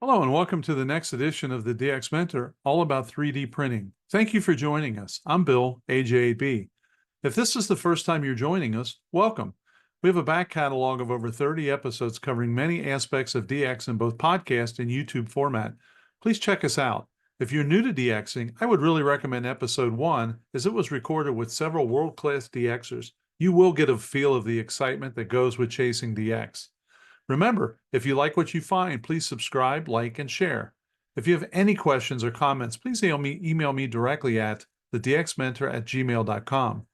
Hello and welcome to the next edition of the DX Mentor, all about 3D printing. Thank you for joining us. I'm Bill, AJ8B. If this is the first time you're joining us, welcome. We have a back catalog of over 30 episodes covering many aspects of DX in both podcast and YouTube format. Please check us out. If you're new to DXing, I would really recommend episode 1 as it was recorded with several world-class DXers. You will get a feel of the excitement that goes with chasing DX. Remember, if you like what you find, please subscribe, like, and share. If you have any questions or comments, please email me directly at thedxmentor@gmail.com.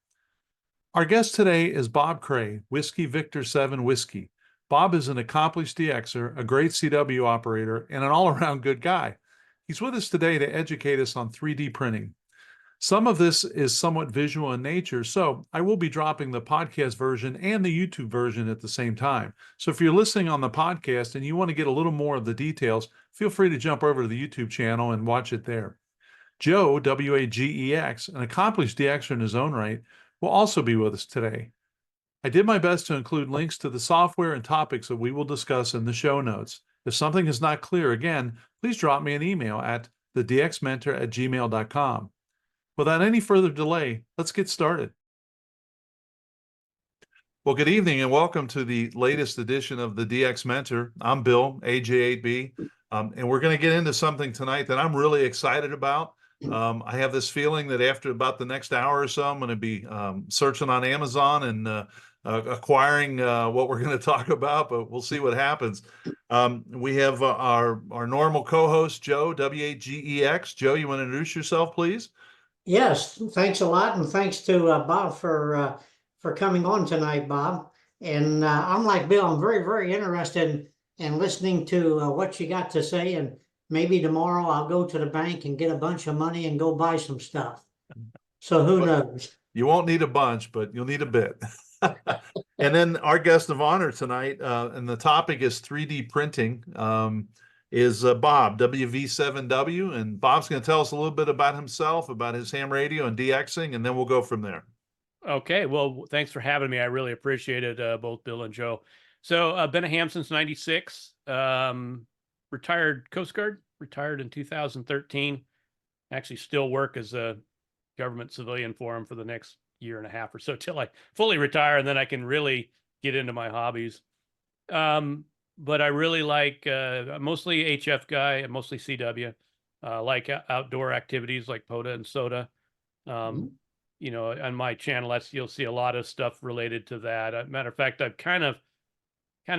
Our guest today is Bob Cray, Whiskey Victor 7 Whiskey. Bob is an accomplished DXer, a great CW operator, and an all-around good guy. He's with us today to educate us on 3D printing. Some of this is somewhat visual in nature, so I will be dropping the podcast version and the YouTube version at the same time. So if you're listening on the podcast and you want to get a little more of the details, feel free to jump over to the YouTube channel and watch it there. Joe, WAGEX, an accomplished DXer in his own right, will also be with us today. I did my best to include links to the software and topics that we will discuss in the show notes. If something is not clear, again, please drop me an email at thedxmentor@gmail.com. Without any further delay, let's get started. Well, good evening and welcome to the latest edition of the DX Mentor. I'm Bill, AJ8B, and we're going to get into something tonight that I'm really excited about. I have this feeling that after about the next hour or so, I'm going to be searching on Amazon and acquiring what we're going to talk about, but we'll see what happens. We have our normal co-host, Joe, WAGEX. Joe, you want to introduce yourself, please? Yes, thanks a lot, and thanks to Bob for coming on tonight, Bob. And I'm like Bill, I'm very interested in listening to what you got to say, and maybe tomorrow I'll go to the bank and get a bunch of money and go buy some stuff. So who knows? You won't need a bunch, but you'll need a bit. And then our guest of honor tonight, and the topic is 3D printing. Is Bob, WV7W, and Bob's going to tell us a little bit about himself, about his ham radio and DXing, and then we'll go from there. Okay, well, thanks for having me. I really appreciate it, both Bill and Joe. So I've been a ham since 96, retired Coast Guard, retired in 2013, actually still work as a government civilian for them for the next year and a half or so till I fully retire, and then I can really get into my hobbies. But I really like mostly HF guy, mostly CW, like outdoor activities like POTA and SOTA. You know, on my channel, you'll see a lot of stuff related to that. Matter of fact, I've kind of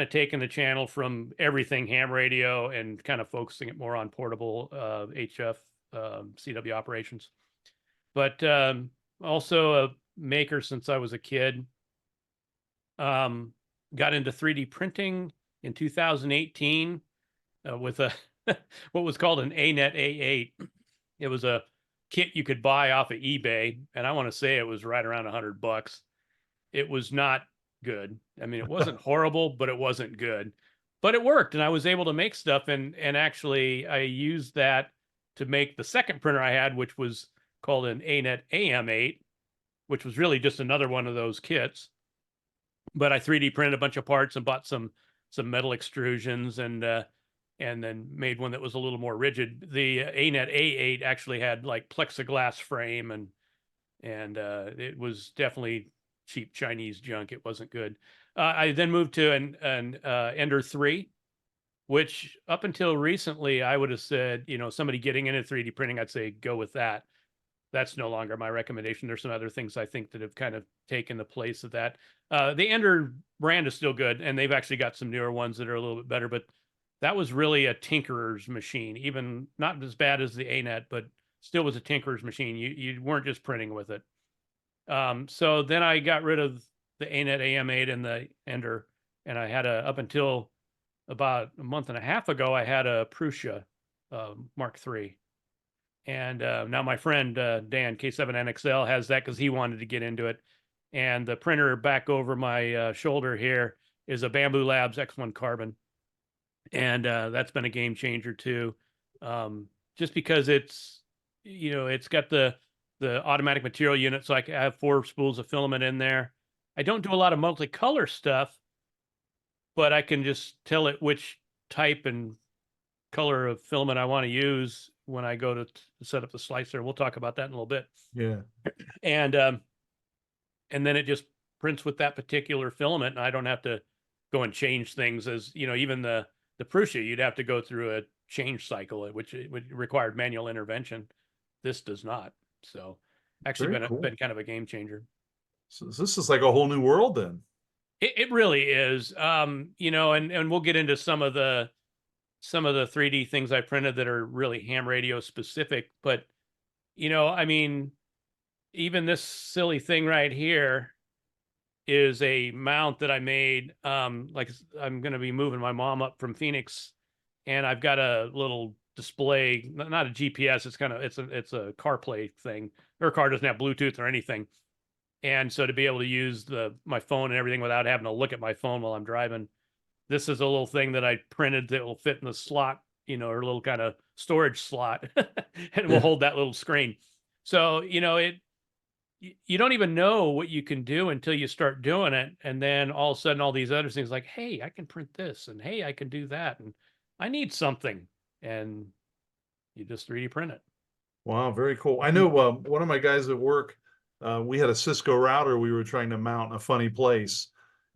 taken the channel from everything ham radio and kind of focusing it more on portable HF CW operations. But also a maker since I was a kid. Got into 3D printing in 2018 with a what was called an ANET A8. It was a kit you could buy off of eBay, and I want to say it was right around $100. It was not good. I mean, it wasn't horrible, but it wasn't good. But it worked, and I was able to make stuff, and actually I used that to make the second printer I had, which was called an ANET AM8, which was really just another one of those kits. But I 3D printed a bunch of parts and bought some metal extrusions and then made one that was a little more rigid. The ANET A8 actually had like plexiglass frame and it was definitely cheap Chinese junk. It wasn't good. I then moved to an Ender 3, which up until recently I would have said, you know, somebody getting into 3D printing, I'd say go with that. That's no longer my recommendation. There's some other things I think that have kind of taken the place of that. The Ender brand is still good, and they've actually got some newer ones that are a little bit better, but that was really a tinkerer's machine, even not as bad as the ANET, but still was a tinkerer's machine. You weren't just printing with it. So then I got rid of the ANET AM8 and the Ender, and I had up until about a month and a half ago, I had a Prusa Mark III. And now my friend Dan, K7NXL, has that because he wanted to get into it. And the printer back over my shoulder here is a Bamboo Labs X1 Carbon. And that's been a game changer too. Just because it's, you know, it's got the automatic material unit. So I have 4 spools of filament in there. I don't do a lot of multicolor stuff, but I can just tell it which type and color of filament I want to use when I go to set up the slicer. We'll talk about that in a little bit. Yeah. And then it just prints with that particular filament, and I don't have to go and change things. As you know, even the Prusa, you'd have to go through a change cycle, which would require manual intervention. This does not. So actually Very cool. been kind of a game changer. So this is like a whole new world then. It really is. You know, and we'll get into some of the 3D things I printed that are really ham radio specific. But, you know, I mean, even this silly thing right here is a mount that I made. Like I'm going to be moving my mom up from Phoenix, and I've got a little display, not a GPS. It's kind of, it's a CarPlay thing. Her car doesn't have Bluetooth or anything. And so to be able to use my phone and everything without having to look at my phone while I'm driving, this is a little thing that I printed that will fit in the slot, you know, or a little kind of storage slot, and will hold that little screen. So, you know, you don't even know what you can do until you start doing it. And then all of a sudden, all these other things like, hey, I can print this, and hey, I can do that. And I need something. And you just 3D print it. Wow, very cool. I know one of my guys at work, we had a Cisco router we were trying to mount in a funny place.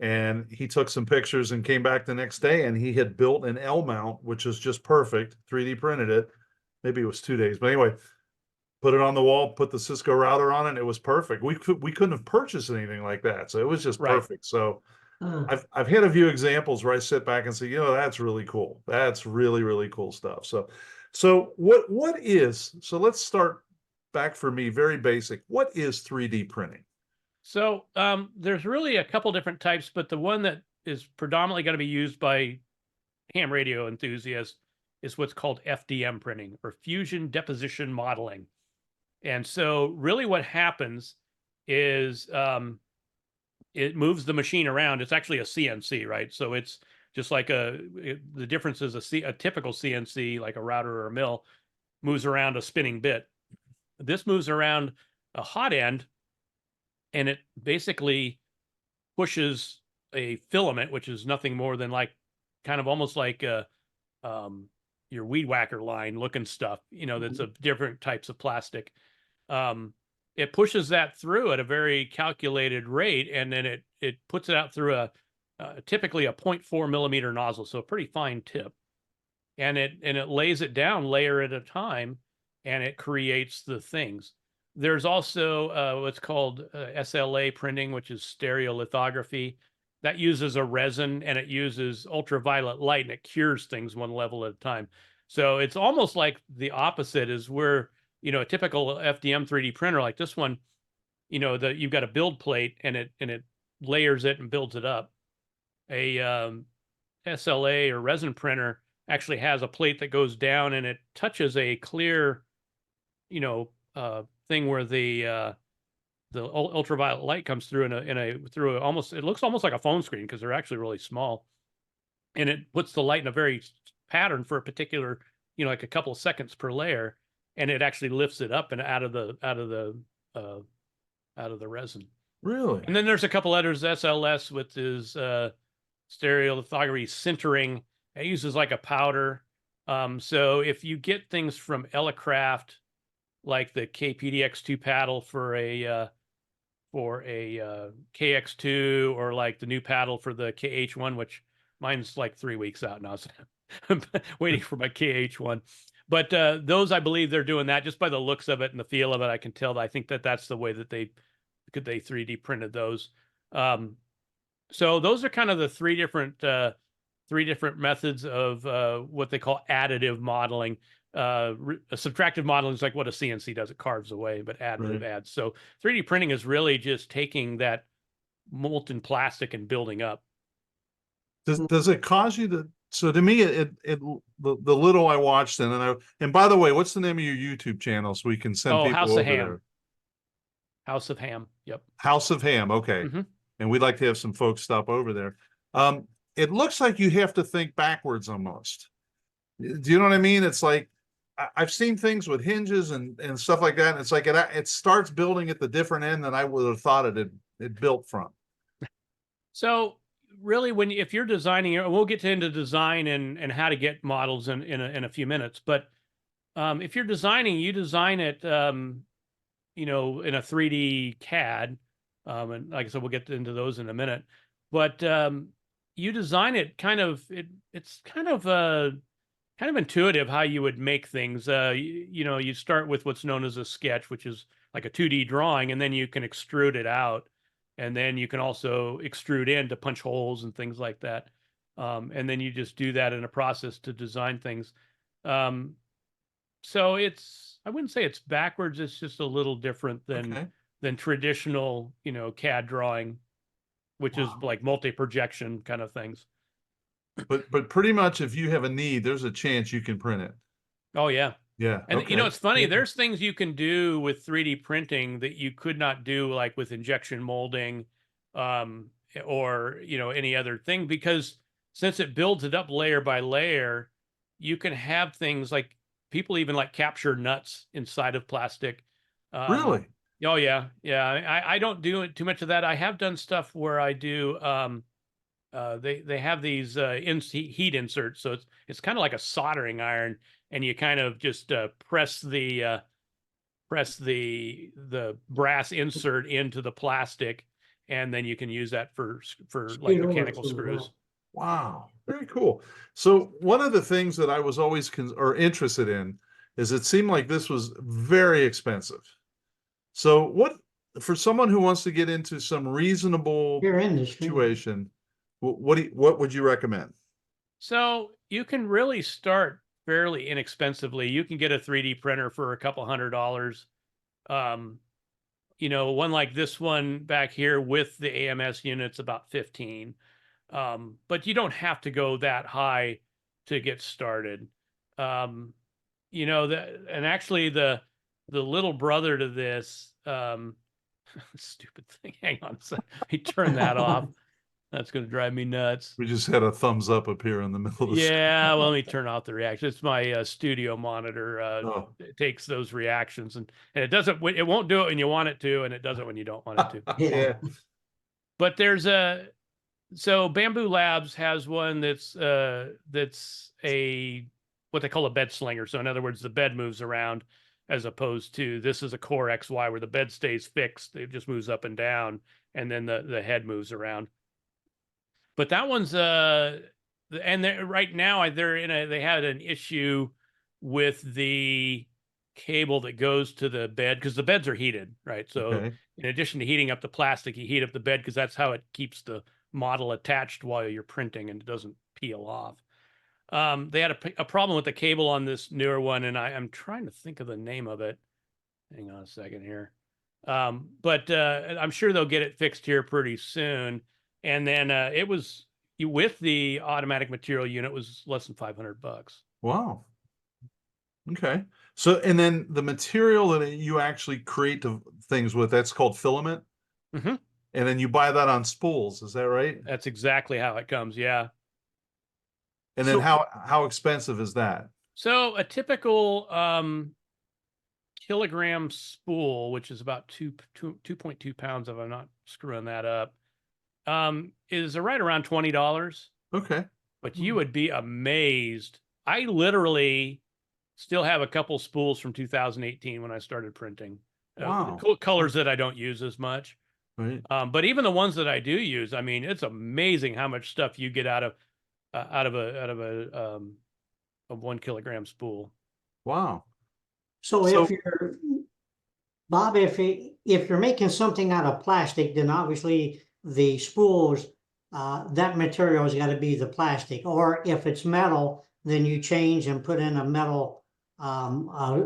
And he took some pictures and came back the next day, and he had built an L mount, which is just perfect, 3D printed it. Maybe it was 2 days, but anyway, put it on the wall, put the Cisco router on it, and it was perfect. We couldn't have purchased anything like that. So it was just perfect. So I've had a few examples where I sit back and say, you know, that's really cool. That's really, really cool stuff. So what is, so let's start back for me, very basic. What is 3D printing? So there's really a couple different types, but the one that is predominantly going to be used by ham radio enthusiasts is what's called FDM printing, or fusion deposition modeling. And so really what happens is it moves the machine around. It's actually a CNC, right? So it's just like the difference is a typical CNC, like a router or a mill, moves around a spinning bit. This moves around a hot end, and it basically pushes a filament, which is nothing more than like kind of almost like your weed whacker line looking stuff, you know, that's of different types of plastic. It pushes that through at a very calculated rate, and then it puts it out through typically a 0.4 millimeter nozzle, so a pretty fine tip, and it lays it down layer at a time, and it creates the things. There's also what's called SLA printing, which is stereolithography. That uses a resin, and it uses ultraviolet light, and it cures things one level at a time. So it's almost like the opposite is where, you know, a typical FDM 3D printer like this one, you know, you've got a build plate, and it layers it and builds it up. A SLA or resin printer actually has a plate that goes down, and it touches a clear, you know, thing where the ultraviolet light comes through it looks almost like a phone screen, because they're actually really small, and it puts the light in a very pattern for a particular, you know, like a couple of seconds per layer, and it actually lifts it up and out of the resin. Really? And then there's a couple others, SLS, which is stereolithography sintering. It uses like a powder. So if you get things from Elecraft, like the KPDX2 paddle for a KX2, or like the new paddle for the KH1, which mine's like 3 weeks out now, so I'm waiting for my KH1. But those, I believe they're doing that just by the looks of it and the feel of it. I can tell that I think that's the way that they 3D printed those. So those are kind of the three different methods of what they call additive modeling. Subtractive modeling is like what a CNC does, it carves away, but additive adds. So 3D printing is really just taking that molten plastic and building up. Does it cause you to? So to me, the little I watched, and by the way, what's the name of your YouTube channel so we can send people House over of Ham. there? House of Ham. Yep. House of Ham. Okay. And we'd like to have some folks stop over there. It looks like you have to think backwards almost. Do you know what I mean? It's like I've seen things with hinges and stuff like that. And it's like it starts building at the different end than I would have thought it built from. So really, if you're designing, we'll get into design and how to get models in a few minutes. But if you're designing, you design it, you know, in a 3D CAD, and like I said, we'll get into those in a minute. But you design it kind of it's kind of intuitive how you would make things. You know, you start with what's known as a sketch, which is like a 2D drawing, and then you can extrude it out. And then you can also extrude in to punch holes and things like that. And then you just do that in a process to design things. So I wouldn't say it's backwards. It's just a little different than traditional, you know, CAD drawing, which is like multi-projection kind of things. But pretty much if you have a need, there's a chance you can print it. Oh yeah. Yeah. And you know, it's funny, there's things you can do with 3D printing that you could not do like with injection molding, or, you know, any other thing, because since it builds it up layer by layer, you can have things like people even like capture nuts inside of plastic. Really? Oh yeah. Yeah. I don't do too much of that. I have done stuff where I do, they have these heat inserts, so it's kind of like a soldering iron, and you kind of just press the brass insert into the plastic, and then you can use that for like mechanical screws. Wow, very cool. So one of the things that I was always interested in is it seemed like this was very expensive. So what for someone who wants to get into some reasonable situation, what would you recommend? So you can really start fairly inexpensively. You can get a 3D printer for a couple $100. You know, one like this one back here with the AMS unit's about 15. But you don't have to go that high to get started. You know, and actually the little brother to this, stupid thing. Hang on a second. He turned that off. That's going to drive me nuts. We just had a thumbs up here in the middle of the screen. Yeah, well, let me turn off the reaction. It's my studio monitor. It takes those reactions, and it won't do it when you want it to, and it does it when you don't want it to. Yeah. But so Bamboo Labs has one that's what they call a bed slinger. So in other words, the bed moves around, as opposed to this is a Core XY where the bed stays fixed. It just moves up and down, and then the head moves around. But that one's and right now they had an issue with the cable that goes to the bed, because the beds are heated, right? So in addition to heating up the plastic, you heat up the bed because that's how it keeps the model attached while you're printing and it doesn't peel off. They had a problem with the cable on this newer one, and I'm trying to think of the name of it. Hang on a second here. But I'm sure they'll get it fixed here pretty soon. And then it was with the automatic material unit was less than $500. Wow. Okay. So, and then the material that you actually create the things with, that's called filament. Mm-hmm. And then you buy that on spools. Is that right? That's exactly how it comes. Yeah. And then how expensive is that? So a typical kilogram spool, which is about 2.2 pounds, if I'm not screwing that up, is right around $20. Okay. But you would be amazed. I literally still have a couple spools from 2018 when I started printing. Wow. Colors that I don't use as much. Right. But even the ones that I do use, I mean, it's amazing how much stuff you get out of a 1 kilogram spool. Wow. So if you're Bob, if you're making something out of plastic, then obviously the spools, that material has got to be the plastic. Or if it's metal, then you change and put in a metal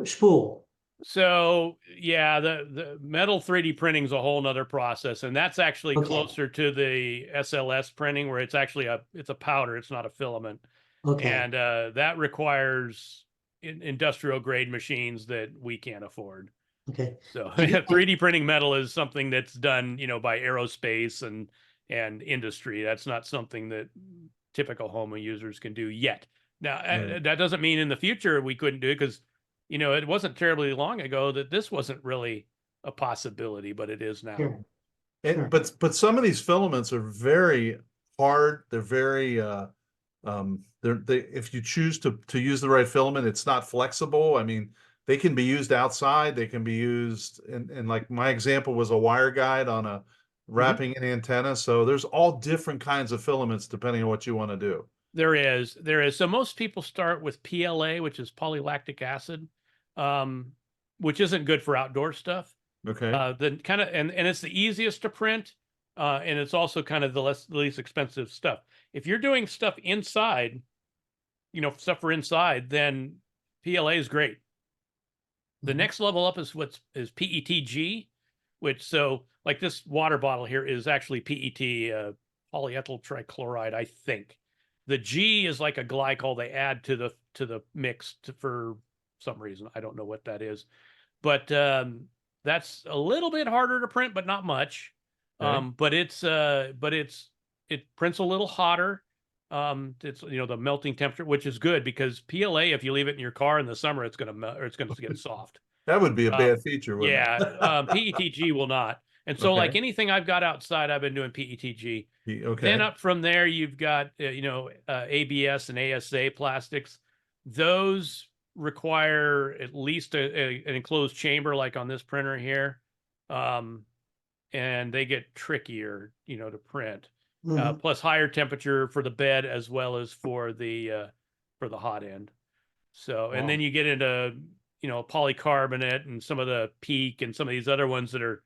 spool. So yeah, the metal 3D printing is a whole nother process, and that's actually closer to the SLS printing, where it's actually it's a powder, it's not a filament. Okay. And that requires industrial grade machines that we can't afford. Okay. So 3D printing metal is something that's done, you know, by aerospace and industry. That's not something that typical home users can do yet. Now, that doesn't mean in the future we couldn't do it, because, you know, it wasn't terribly long ago that this wasn't really a possibility, but it is now. Sure. But some of these filaments are very hard. They're very they if you choose to use the right filament, it's not flexible. I mean, they can be used outside, they can be used and like my example was a wire guide on a wrapping an antenna. So there's all different kinds of filaments depending on what you want to do. There is. So most people start with PLA, which is polylactic acid, which isn't good for outdoor stuff. Okay. The kind of and it's the easiest to print, and it's also kind of the least expensive stuff. If you're doing stuff inside, stuff for inside, then PLA is great. The next level up is PETG, which so like this water bottle here is actually PET, polyethyl trichloride, I think. The G is like a glycol they add to the mix for some reason. I don't know what that is, but that's a little bit harder to print, but not much. Okay. But it prints a little hotter. It's the melting temperature, which is good because PLA, if you leave it in your car in the summer, it's gonna melt or it's gonna get soft. That would be a bad feature, wouldn't Yeah, it? PETG will not. And so, like Okay. anything I've got outside, I've been doing PETG. Okay. Then up from there, you've got ABS and ASA plastics. Those require at least an enclosed chamber, like on this printer here, and they get trickier, to print. Plus higher temperature for the bed as well as for the hot end. So, and then you get into polycarbonate and some of the PEEK and some of these other ones that are,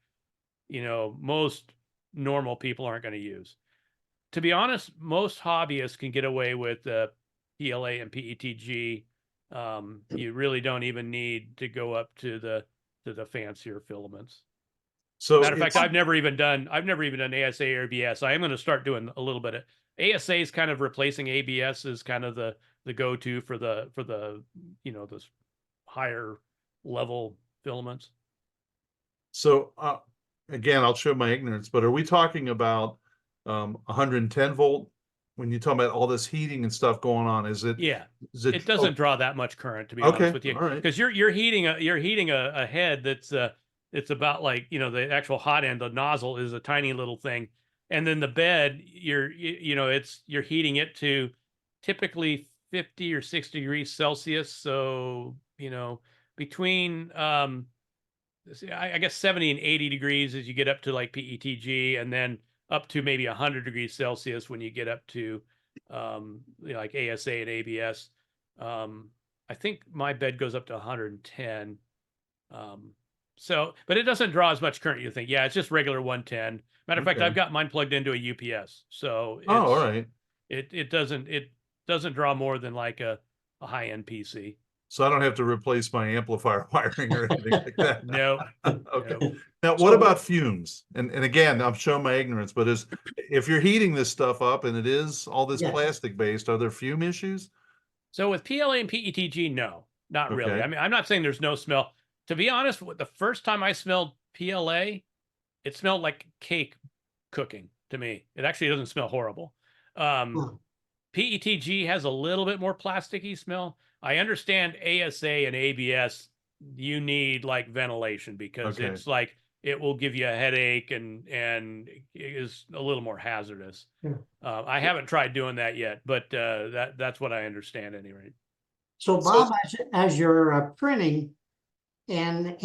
most normal people aren't going to use. To be honest, most hobbyists can get away with PLA and PETG. You really don't even need to go up to the fancier filaments. So Matter of fact, I've never even done ASA or ABS. I am going to start doing a little bit of ASA is kind of replacing ABS as kind of the go-to for the this higher level filaments. So again, I'll show my ignorance, but are we talking about 110 volt when you talk about all this heating and stuff going on? Yeah, it doesn't draw that much current, to be okay, honest with you, all right. because you're heating a head that's it's about like the actual hot end. The nozzle is a tiny little thing, and then the bed you're heating it to typically 50 or 60 degrees Celsius. So between I guess 70 and 80 degrees as you get up to like PETG, and then up to maybe 100 degrees Celsius when you get up to like ASA and ABS. I think my bed goes up to 110. So, but it doesn't draw as much current, you think. Yeah, it's just regular 110. Matter of fact, I've got mine plugged into a UPS. So all right. It doesn't draw more than like a high-end PC. So I don't have to replace my amplifier wiring or anything like that. No. Okay. No. Now, what about fumes? And again, I'm showing my ignorance, but if you're heating this stuff up and it is all this plastic based, are there fume issues? So with PLA and PETG, no, not really. Okay. I mean, I'm not saying there's no smell. To be honest, the first time I smelled PLA, it smelled like cake cooking to me. It actually doesn't smell horrible. PETG has a little bit more plasticky smell. I understand ASA and ABS, you need like ventilation because it's like it will give you a headache and it is a little more hazardous. I haven't tried doing that yet, but that's what I understand anyway. So Bob, as you're printing, and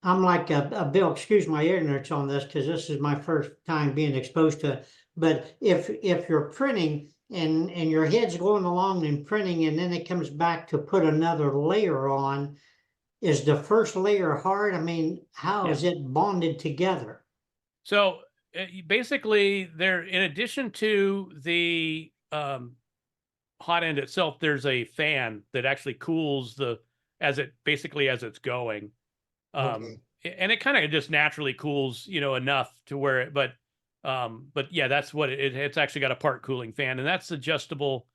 I'm like a Bill, excuse my ignorance on this because this is my first time being exposed to it. But if you're printing and your head's going along and printing, and then it comes back to put another layer on, is the first layer hard? I mean, how is it bonded together? So basically, in addition to the hot end itself, there's a fan that actually cools as it's going. And it kind of just naturally cools, enough to where it, but yeah, that's what it's actually got a part cooling fan, and that's adjustable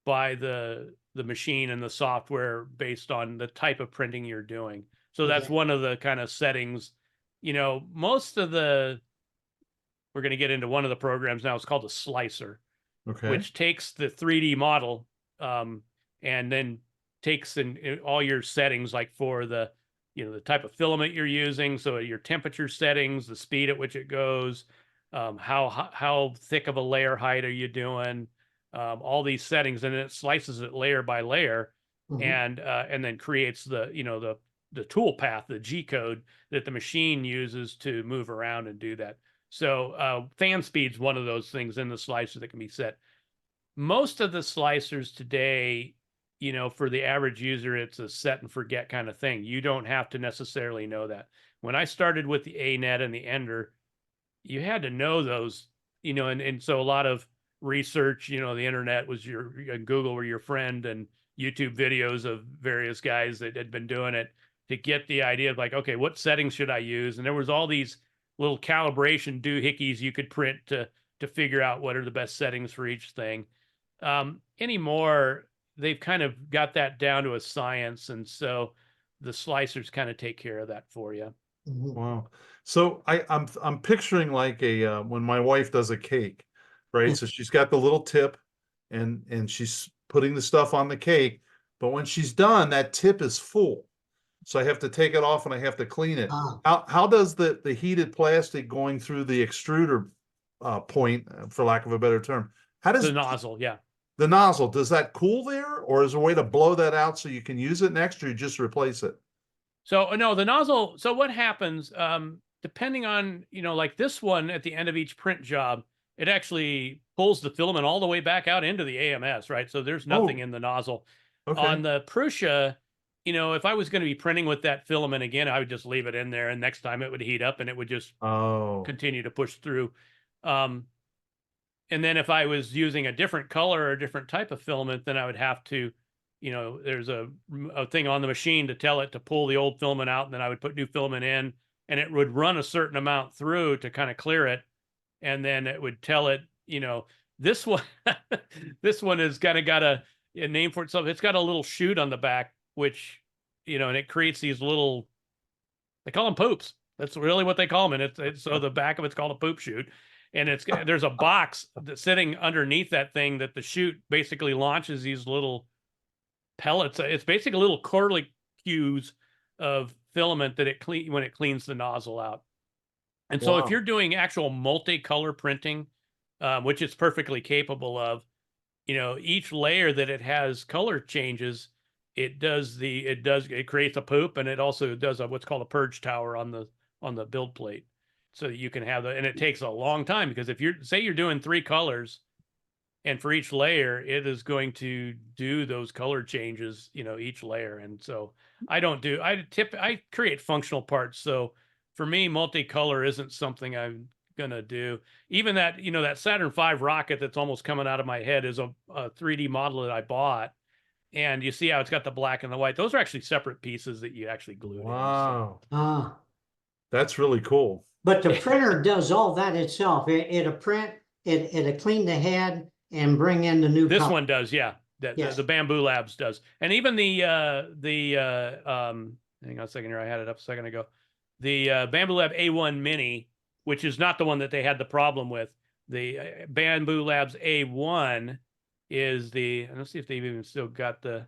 by the machine and the software based on the type of printing you're doing. So that's one of the kind of settings, most of we're going to get into one of the programs now. It's called a slicer, which takes the 3D model, and then takes in all your settings, like for the type of filament you're using, so your temperature settings, the speed at which it goes, how thick of a layer height are you doing, all these settings, and it slices it layer by layer, Mhm. and then creates the tool path, the G code that the machine uses to move around and do that. So fan speed's one of those things in the slicer that can be set. Most of the slicers today, for the average user, it's a set and forget kind of thing. You don't have to necessarily know that. When I started with the ANET and the Ender, you had to know those, and so a lot of research, the internet was Google were your friend, and YouTube videos of various guys that had been doing it to get the idea of like, okay, what settings should I use? And there was all these little calibration doohickeys you could print to figure out what are the best settings for each thing. Anymore, they've kind of got that down to a science, and so the slicers kind of take care of that for you. Mhm. Wow. So I'm picturing like when my wife does a cake, right? So she's got the little tip and she's putting the stuff on the cake, but when she's done, that tip is full. So I have to take it off and I have to clean it. Ah, How does the heated plastic going through the extruder point, for lack of a better term, how does The nozzle, yeah. the nozzle, does that cool there, or is there a way to blow that out so you can use it next, or you just replace it? So no, the nozzle. So what happens? Depending on like this one at the end of each print job, it actually pulls the filament all the way back out into the AMS, right? So there's nothing Oh, in the nozzle. okay. On the Prusa, if I was going to be printing with that filament again, I would just leave it in there, and next time it would heat up and it would just Oh, continue to push through. Um, and then if I was using a different color or a different type of filament, then I would have to, there's a thing on the machine to tell it to pull the old filament out, and then I would put new filament in, and it would run a certain amount through to kind of clear it, and then it would tell it, this one, this one has kind of got a name for itself. It's got a little chute on the back, which, and it creates these little, they call them poops. That's really what they call them, and it's so the back of it's called a poop chute, and there's a box that's sitting underneath that thing that the chute basically launches these little pellets. It's basically little curlicues of filament that when it cleans the nozzle out. And so if wow. you're doing actual multicolor printing, which it's perfectly capable of, each layer that it has color changes, it creates a poop, and it also does what's called a purge tower on the build plate, so that you can have and it takes a long time, because if you're doing 3 colors, and for each layer it is going to do those color changes, each layer. And so I create functional parts. So for me, multicolor isn't something I'm gonna do. Even that, that Saturn V rocket that's almost coming out of my head is a 3D model that I bought, and you see how it's got the black and the white. Those are actually separate pieces that you actually glued in. So. Wow. ah. That's really cool. But the printer does all that itself. It'll print, it'll clean the head and bring in the new This color. one does, yeah. Yes. The Bamboo Labs does, and even hang on a second here, I had it up a second ago. The Bamboo Lab A1 Mini, which is not the one that they had the problem with. The Bamboo Labs A1 is the. Let's see if they've even still got the.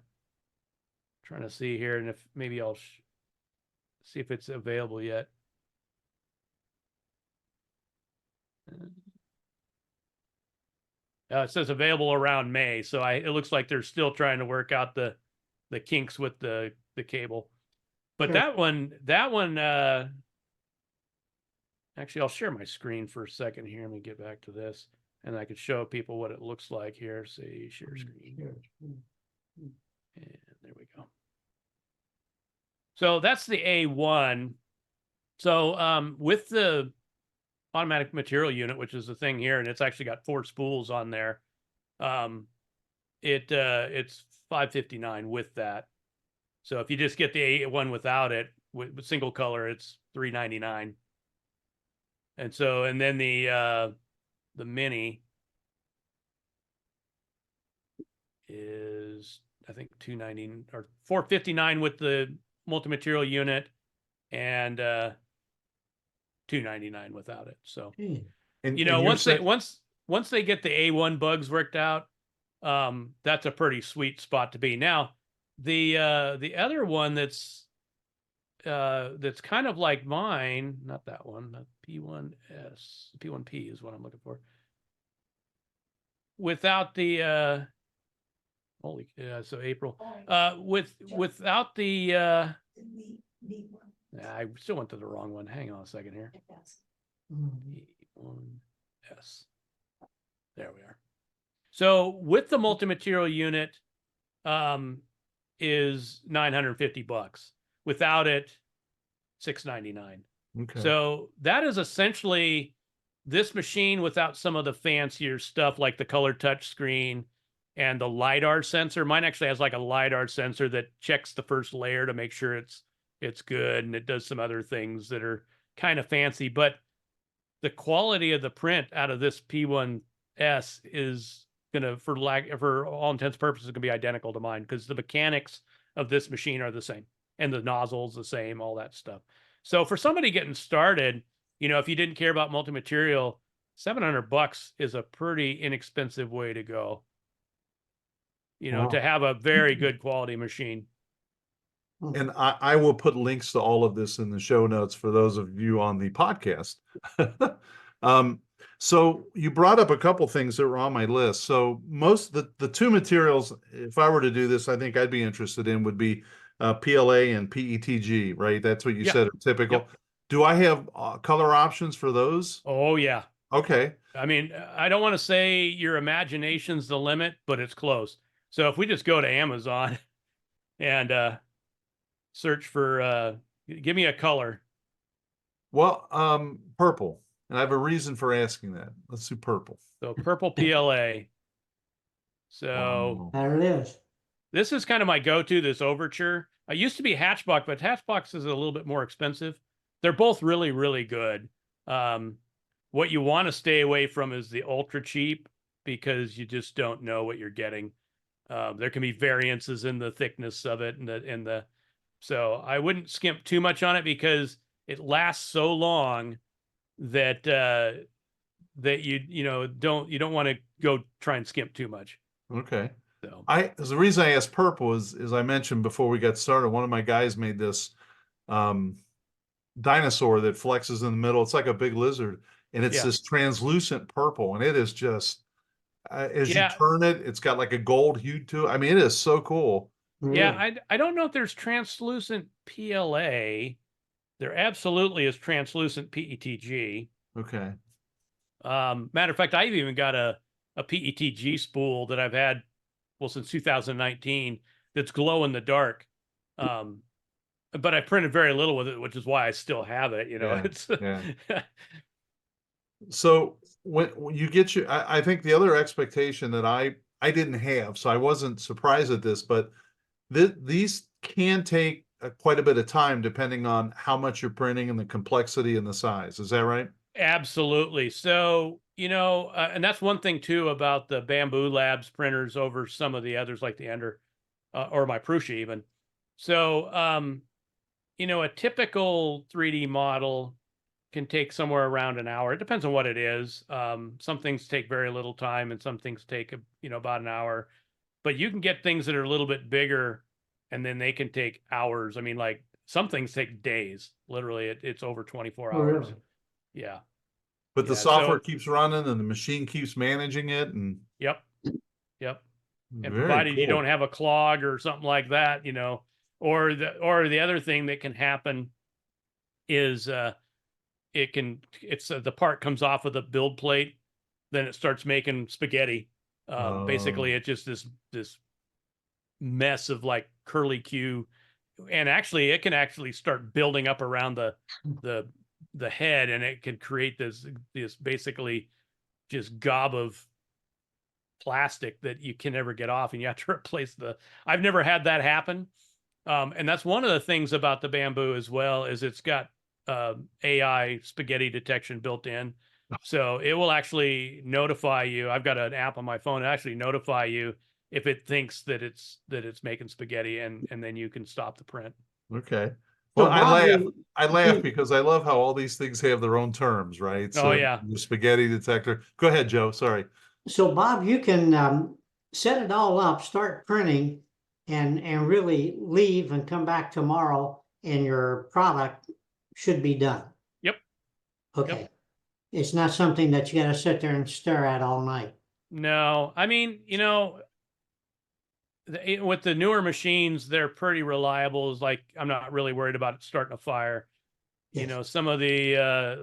Trying to see here, and if maybe I'll see if it's available yet. It says available around May, so it looks like they're still trying to work out the kinks with the cable. But Sure. that one, actually, I'll share my screen for a second here. Let me get back to this, and I could show people what it looks like here. Say share screen, and there we go. So that's the A1. So with the automatic material unit, which is the thing here, and it's actually got 4 spools on there. It's $559 with that. So if you just get the A1 without it, with single color, it's $399. And so, and then the mini is, I think, $290 or $459 with the multi-material unit, and $299 without it. So, And once they get the A1 bugs worked out, that's a pretty sweet spot to be. Now, the other one that's that's kind of like mine, not that one, not P1S, P1P is what I'm looking for. Without the holy so April. Without the I still went to the wrong one. Hang on a second here. P1S. There we are. So with the multi-material unit, is $950. Without it, $699. Okay. So that is essentially this machine without some of the fancier stuff like the color touch screen and the LiDAR sensor. Mine actually has like a LiDAR sensor that checks the first layer to make sure it's good, and it does some other things that are kind of fancy. But the quality of the print out of this P1S is gonna, for all intents and purposes, gonna be identical to mine, because the mechanics of this machine are the same, and the nozzle's the same, all that stuff. So for somebody getting started, you know, if you didn't care about multi-material, $700 is a pretty inexpensive way to go. You know, Wow. to have a very good quality machine. And I will put links to all of this in the show notes for those of you on the podcast. So you brought up a couple things that were on my list. So most the two materials, if I were to do this, I think I'd be interested in would be PLA and PETG, right? That's what you said are typical. Yep. Do I have color options for those? Oh yeah. Okay. I mean, I don't want to say your imagination's the limit, but it's close. So if we just go to Amazon and search for give me a color. Well, purple. And I have a reason for asking that. Let's do purple. So purple PLA. So There it is. this is kind of my go-to, this Overture. I used to be Hatchbox, but Hatchbox is a little bit more expensive. They're both really, really good. What you want to stay away from is the ultra cheap, because you just don't know what you're getting. There can be variances in the thickness of it, so I wouldn't skimp too much on it, because it lasts so long that that you don't want to go try and skimp too much. Okay. So The reason I asked purple is I mentioned before we got started, one of my guys made this dinosaur that flexes in the middle. It's like a big lizard, and it's this translucent purple, and it is just as you turn it, it's got like a gold hue to it. I mean, it is so cool. Yeah, I don't know if there's translucent PLA. There absolutely is translucent PETG. Okay. Matter of fact, I've even got a PETG spool that I've had, well, since 2019, that's glow in the dark. But I printed very little with it, which is why I still have it. You know, So when you get I think the other expectation that I didn't have, so I wasn't surprised at this, but these can take quite a bit of time depending on how much you're printing and the complexity and the size. Is that right? Absolutely. So, you know, and that's one thing too about the Bamboo Labs printers over some of the others like the Ender or my Prusa even. So, you know, a typical 3D model can take somewhere around an hour. It depends on what it is. Some things take very little time, and some things take, about an hour. But you can get things that are a little bit bigger, and then they can take hours. I mean, like some things take days. Literally, it's over 24 hours. Really? Yeah. But the software keeps running and the machine keeps managing it. And Yep. And provided you don't have a clog or something like that, or the other thing that can happen is the part comes off of the build plate, then it starts making spaghetti. Basically it's just this mess of like curly Q, and actually it can actually start building up around the head, and it can create this basically just gob of plastic that you can never get off, and you have to replace I've never had that happen. And that's one of the things about the Bamboo as well, is it's got AI spaghetti detection built in. So it will actually notify you. I've got an app on my phone to actually notify you if it thinks that it's making spaghetti, and then you can stop the print. Okay. Well, I laugh because I love how all these things have their own terms, right? So the spaghetti detector. Go ahead, Joe. Sorry. So Bob, you can set it all up, start printing, and really leave and come back tomorrow and your product should be done. Yep. Okay. It's not something that you gotta sit there and stare at all night. No, I mean, you know, with the newer machines, they're pretty reliable. It's like, I'm not really worried about it starting a fire. You Yes. know, some of the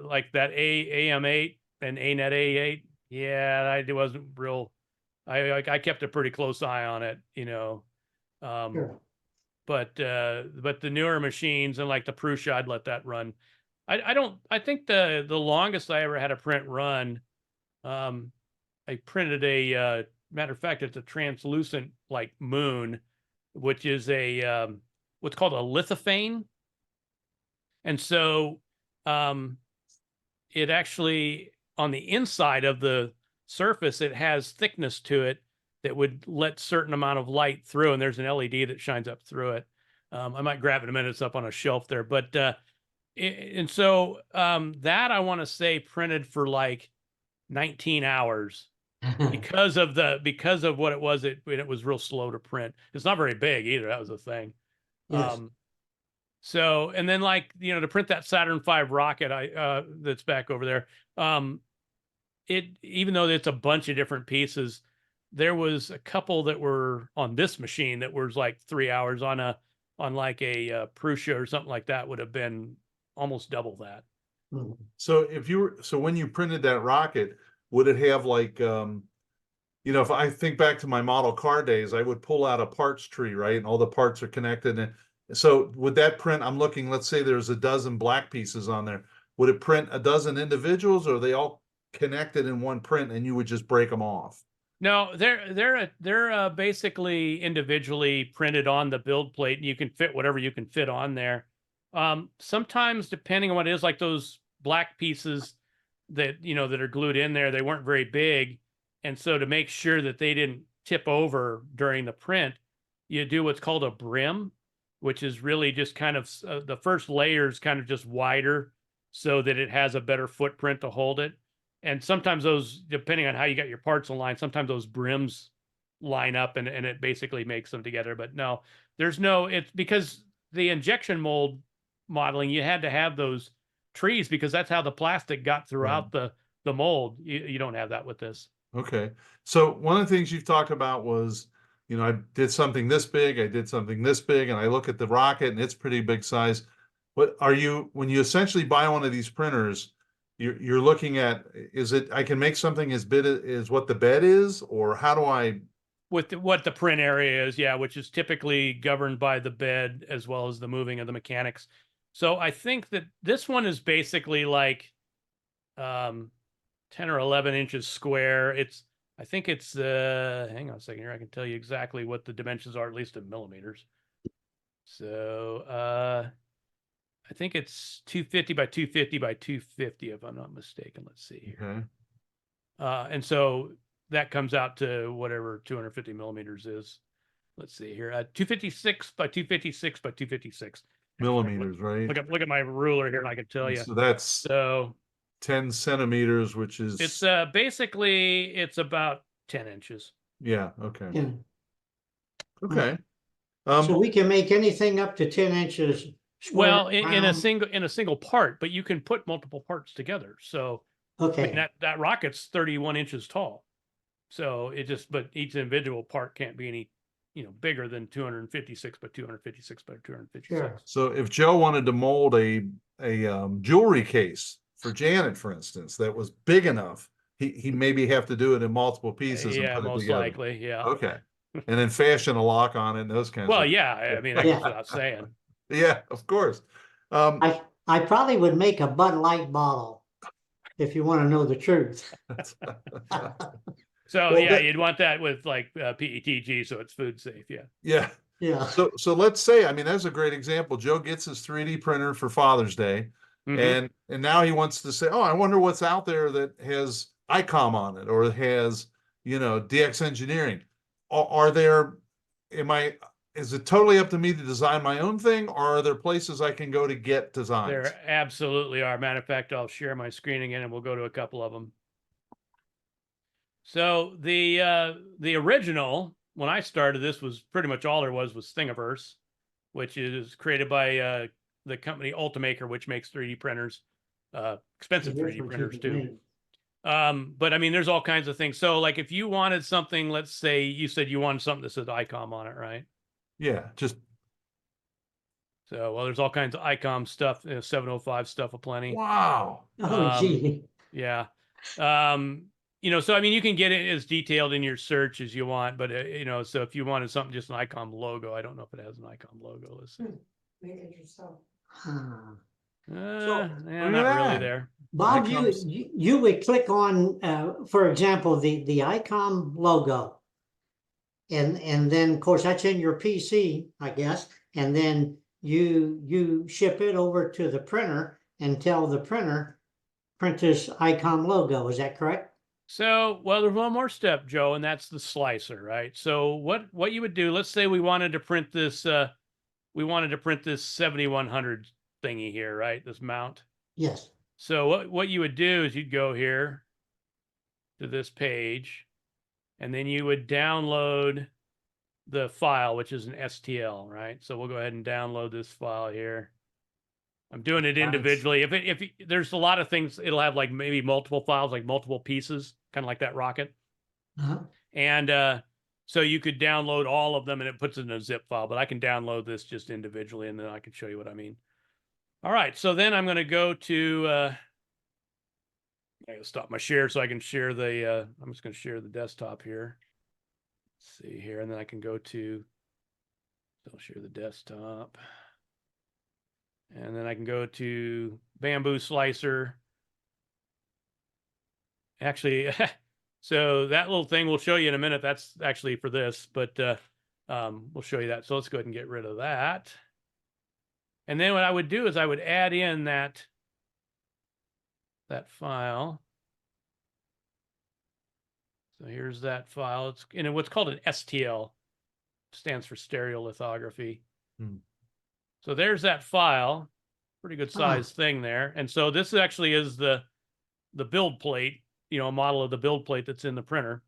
like that AM8 and ANET A8, yeah, I wasn't real. I kept a pretty close eye on it, you know. Sure. But the newer machines and like the Prusa, I'd let that run. I think the longest I ever had a print run, I printed a matter of fact, it's a translucent like moon, which is a what's called a lithophane. And so it actually, on the inside of the surface, it has thickness to it that would let certain amount of light through. And there's an LED that shines up through it. I might grab it in a minute. It's up on a shelf there. But and so that I want to say printed for like 19 hours because of what it was. It was real slow to print. It's not very big either. That was the thing. Yes. So, and then like, you know, to print that Saturn V rocket, that's back over there, even though it's a bunch of different pieces, there was a couple that were on this machine that was like 3 hours on like a Prusa or something like that would have been almost double that. Mhm. So when you printed that rocket, would it have like, you know, if I think back to my model car days, I would pull out a parts tree, right? And all the parts are connected. And so would that print, I'm looking, let's say there's a dozen black pieces on there. Would it print a dozen individuals, or are they all connected in one print and you would just break them off? No, they're basically individually printed on the build plate, and you can fit whatever you can fit on there. Sometimes, depending on what it is, like those black pieces that, you know, that are glued in there, they weren't very big, and so to make sure that they didn't tip over during the print, you do what's called a brim, which is really just kind of the first layer is kind of just wider so that it has a better footprint to hold it. And sometimes those, depending on how you got your parts aligned, sometimes those brims line up and it basically makes them together. But no, there's no, it's because the injection mold modeling, you had to have those trees because that's how the plastic got throughout the mold. You don't have that with this. Okay. So one of the things you've talked about was, you know, I did something this big, I did something this big, and I look at the rocket and it's pretty big size. What are you, when you essentially buy one of these printers, you're looking at, is it, I can make something as big as what the bed is, or how do I? With what the print area is, yeah, which is typically governed by the bed as well as the moving of the mechanics. So I think that this one is basically like 10 or 11 inches square. I think it's hang on a second here. I can tell you exactly what the dimensions are, at least in millimeters. So I think it's 250 by 250 by 250, if I'm not mistaken. Let's see here. Okay. And so that comes out to whatever 250 millimeters is. Let's see here. 256 by 256 by 256 Millimeters, right? Look at my ruler here, and I can tell you. So that's So 10 centimeters, which is, it's basically it's about 10 inches. yeah. Okay. Yeah. Okay. So we can make anything up to 10 inches square. Well, in a round. single part, but you can put multiple parts together. So I mean, Okay. that rocket's 31 inches tall. So it just, but each individual part can't be any, you know, bigger than 256 by 256 by 256. Sure. So if Joe wanted to mold a jewelry case for Janet, for instance, that was big enough, he maybe have to do it in multiple pieces and Yeah, put it most together. likely. Yeah. Okay. And then fashion a lock on it and those kinds Well, of. yeah. I mean, that Yeah. goes without saying. Yeah, of course. I probably would make a Bud Light bottle if you want to know the truth. So Well, yeah, that- you'd want that with like PETG, so it's food safe. Yeah. Yeah. Yeah. So let's say, I mean, that's a great example. Joe gets his 3D printer for Father's Day, Mhm. and now he wants to say, oh, I wonder what's out there that has ICOM on it or has, you know, DX Engineering. Are there, is it totally up to me to design my own thing, or are there places I can go to get designs? There absolutely are. Matter of fact, I'll share my screen again and we'll go to a couple of them. So the original, when I started, this was pretty much all there was Thingiverse, which is created by the company Ultimaker, which makes 3D printers, expensive Here's 3D what you printers can too. make. But I mean, there's all kinds of things. So like if you wanted something, let's say you said you wanted something that says ICOM on it, right? Yeah, just So, well, there's all kinds of ICOM stuff, 705 stuff aplenty. wow. Oh, gee. Yeah. So I mean, you can get it as detailed in your search as you want, but so if you wanted something just an ICOM logo, I don't know if it has an ICOM logo. Let's see. Make it yourself. Yeah, look not at really that. there. Bob, ICOMs. you would click on, for example, the ICOM logo. And then, of course, that's in your PC, I guess. And then you ship it over to the printer and tell the printer, print this ICOM logo. Is that correct? So, well, there's one more step, Joe, and that's the slicer, right? So what you would do, let's say we wanted to print this 7100 thingy here, right? This mount. Yes. So what you would do is you'd go here to this page, and then you would download the file, which is an STL, right? So we'll go ahead and download this file here. I'm doing it individually. If there's a lot of things, it'll have like maybe multiple files, like multiple pieces, kind of like that rocket. And so you could download all of them and it puts it in a zip file, but I can download this just individually and then I can show you what I mean. All right, so then I'm going to go to, I gotta stop my share so I can share the, I'm just going to share the desktop here. Let's see here, and then I can go to, I'll share the desktop. And then I can go to Bamboo Slicer. Actually, so that little thing we'll show you in a minute. That's actually for this, but we'll show you that. So let's go ahead and get rid of that. And then what I would do is I would add in that file. So here's that file. It's in what's called an STL, stands for stereolithography. So there's that file, pretty good sized thing there. And so this actually is the build plate, a model of the build plate that's in the printer.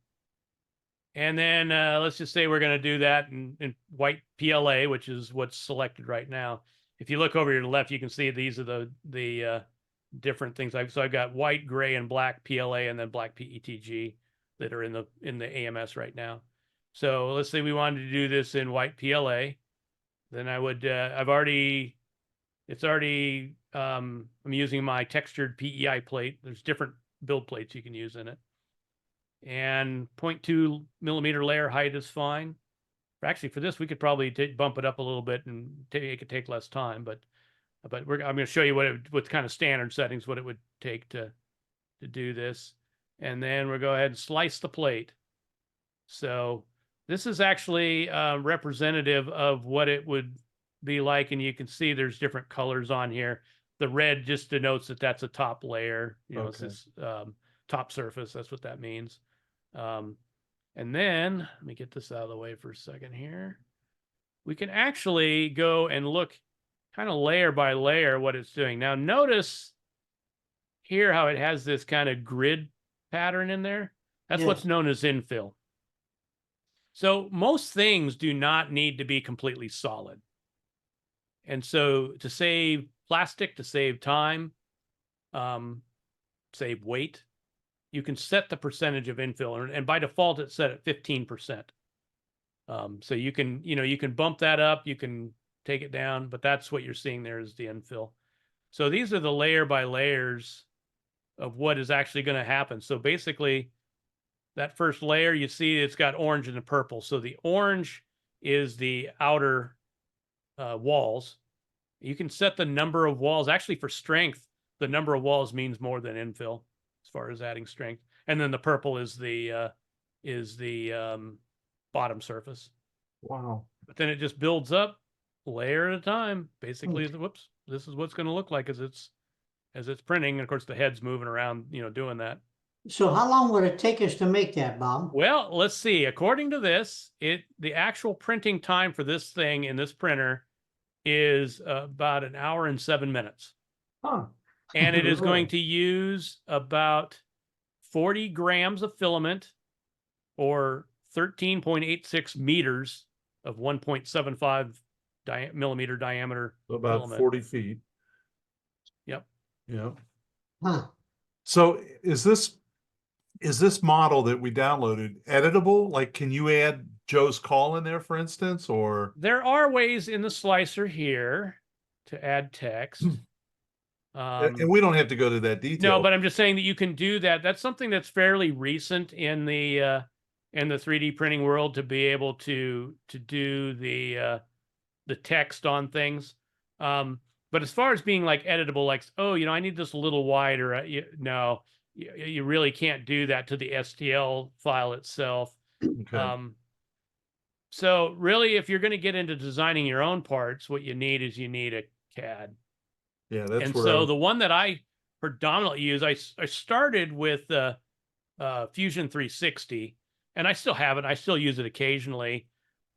And then let's just say we're going to do that in white PLA, which is what's selected right now. If you look over here to the left, you can see these are the different things. So I've got white, gray, and black PLA, and then black PETG that are in the AMS right now. So let's say we wanted to do this in white PLA. Then I would, I'm using my textured PEI plate. There's different build plates you can use in it. And 0.2 millimeter layer height is fine. Actually, for this, we could probably bump it up a little bit and it could take less time. But I'm going to show you what kind of standard settings, what it would take to do this. And then we'll go ahead and slice the plate. So this is actually representative of what it would be like. And you can see there's different colors on here. The red just denotes that that's a top layer. It's this top surface. That's what that means. And then let me get this out of the way for a second here. We can actually go and look kind of layer by layer what it's doing. Now notice here how it has this kind of grid pattern in there. That's what's known as infill. So most things do not need to be completely solid. And so to save plastic, to save time, save weight, you can set the percentage of infill, and by default it's set at 15%. So you can bump that up, you can take it down, but that's what you're seeing there is the infill. So these are the layer by layers of what is actually going to happen. So basically that first layer, you see it's got orange and the purple. So the orange is the outer walls. You can set the number of walls. Actually, for strength, the number of walls means more than infill as far as adding strength. And then the purple is the bottom surface. Wow. But then it just builds up layer at a time. Basically, whoops, this is what's going to look like as it's printing. And of course, the head's moving around, doing that. So how long would it take us to make that, Bob? Well, let's see. According to this, the actual printing time for this thing in this printer is about 1 hour and 7 minutes. And it is going to use about 40 grams of filament or 13.86 meters of 1.75 millimeter diameter About filament. 40 feet. Yep. Yeah. Huh. So is this model that we downloaded editable? Like, can you add Joe's call in there, for instance, or? There are ways in the slicer here to add text. And we don't have to go to that detail. No, but I'm just saying that you can do that. That's something that's fairly recent in the 3D printing world, to be able to do the text on things. But as far as being like editable, like, oh, I need this a little wider. No, you really can't do that to the STL file itself. Okay. So really, if you're going to get into designing your own parts, what you need is a CAD. Yeah, that's And where so the one that I predominantly use, I started with Fusion 360, and I still have it. I still use it occasionally.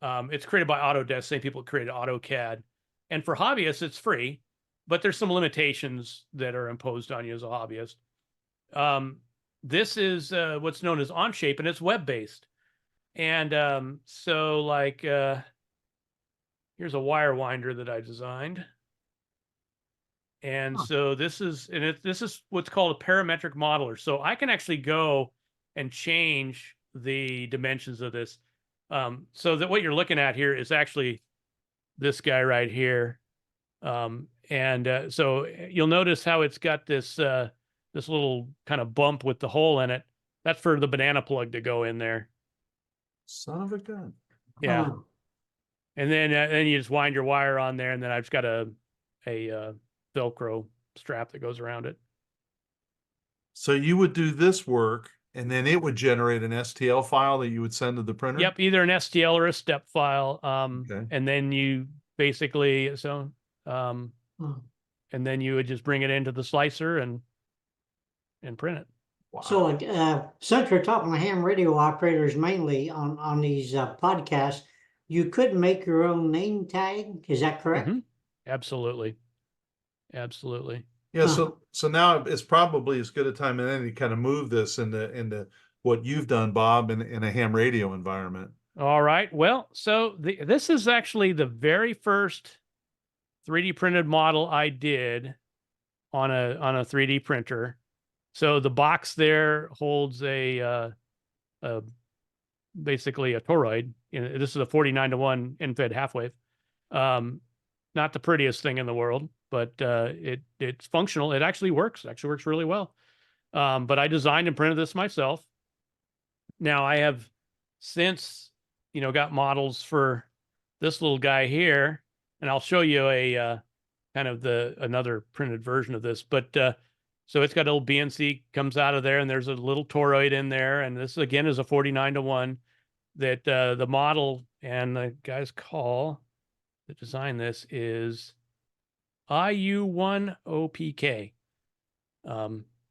It's created by Autodesk, same people that created AutoCAD. And for hobbyists, it's free, but there's some limitations that are imposed on you as a hobbyist. This is what's known as Onshape, and it's web-based. And so like, here's a wire winder that I designed. And so this is what's called a parametric modeler. So I can actually go and change the dimensions of this. So that what you're looking at here is actually this guy right here. So you'll notice how it's got this this little kind of bump with the hole in it. That's for the banana plug to go in there. son of a gun. Yeah. Huh. And then you just wind your wire on there, and then I've just got a Velcro strap that goes around it. So you would do this work, and then it would generate an STL file that you would send to the printer? Yep, either an STL or a step file. Okay. And then you basically Huh. and then you would just bring it into the slicer and print it. Wow. So, since we're talking to ham radio operators mainly on these podcasts, you could make your own name tag. Is that correct? Mhm. Absolutely. Absolutely. Yeah, Huh. so now it's probably as good a time as any to kind of move this into what you've done, Bob, in a ham radio environment. All right. Well, so this is actually the very first 3D printed model I did on a 3D printer. So the box there holds basically a toroid. This is a 49:1 end-fed half wave. Not the prettiest thing in the world, but it's functional. It actually works. It actually works really well. But I designed and printed this myself. Now I have since got models for this little guy here, and I'll show you a kind of another printed version of this. But so it's got a little BNC comes out of there, and there's a little toroid in there, and this again is a 49:1 that the model and the guy's call that designed this is IU1OPK.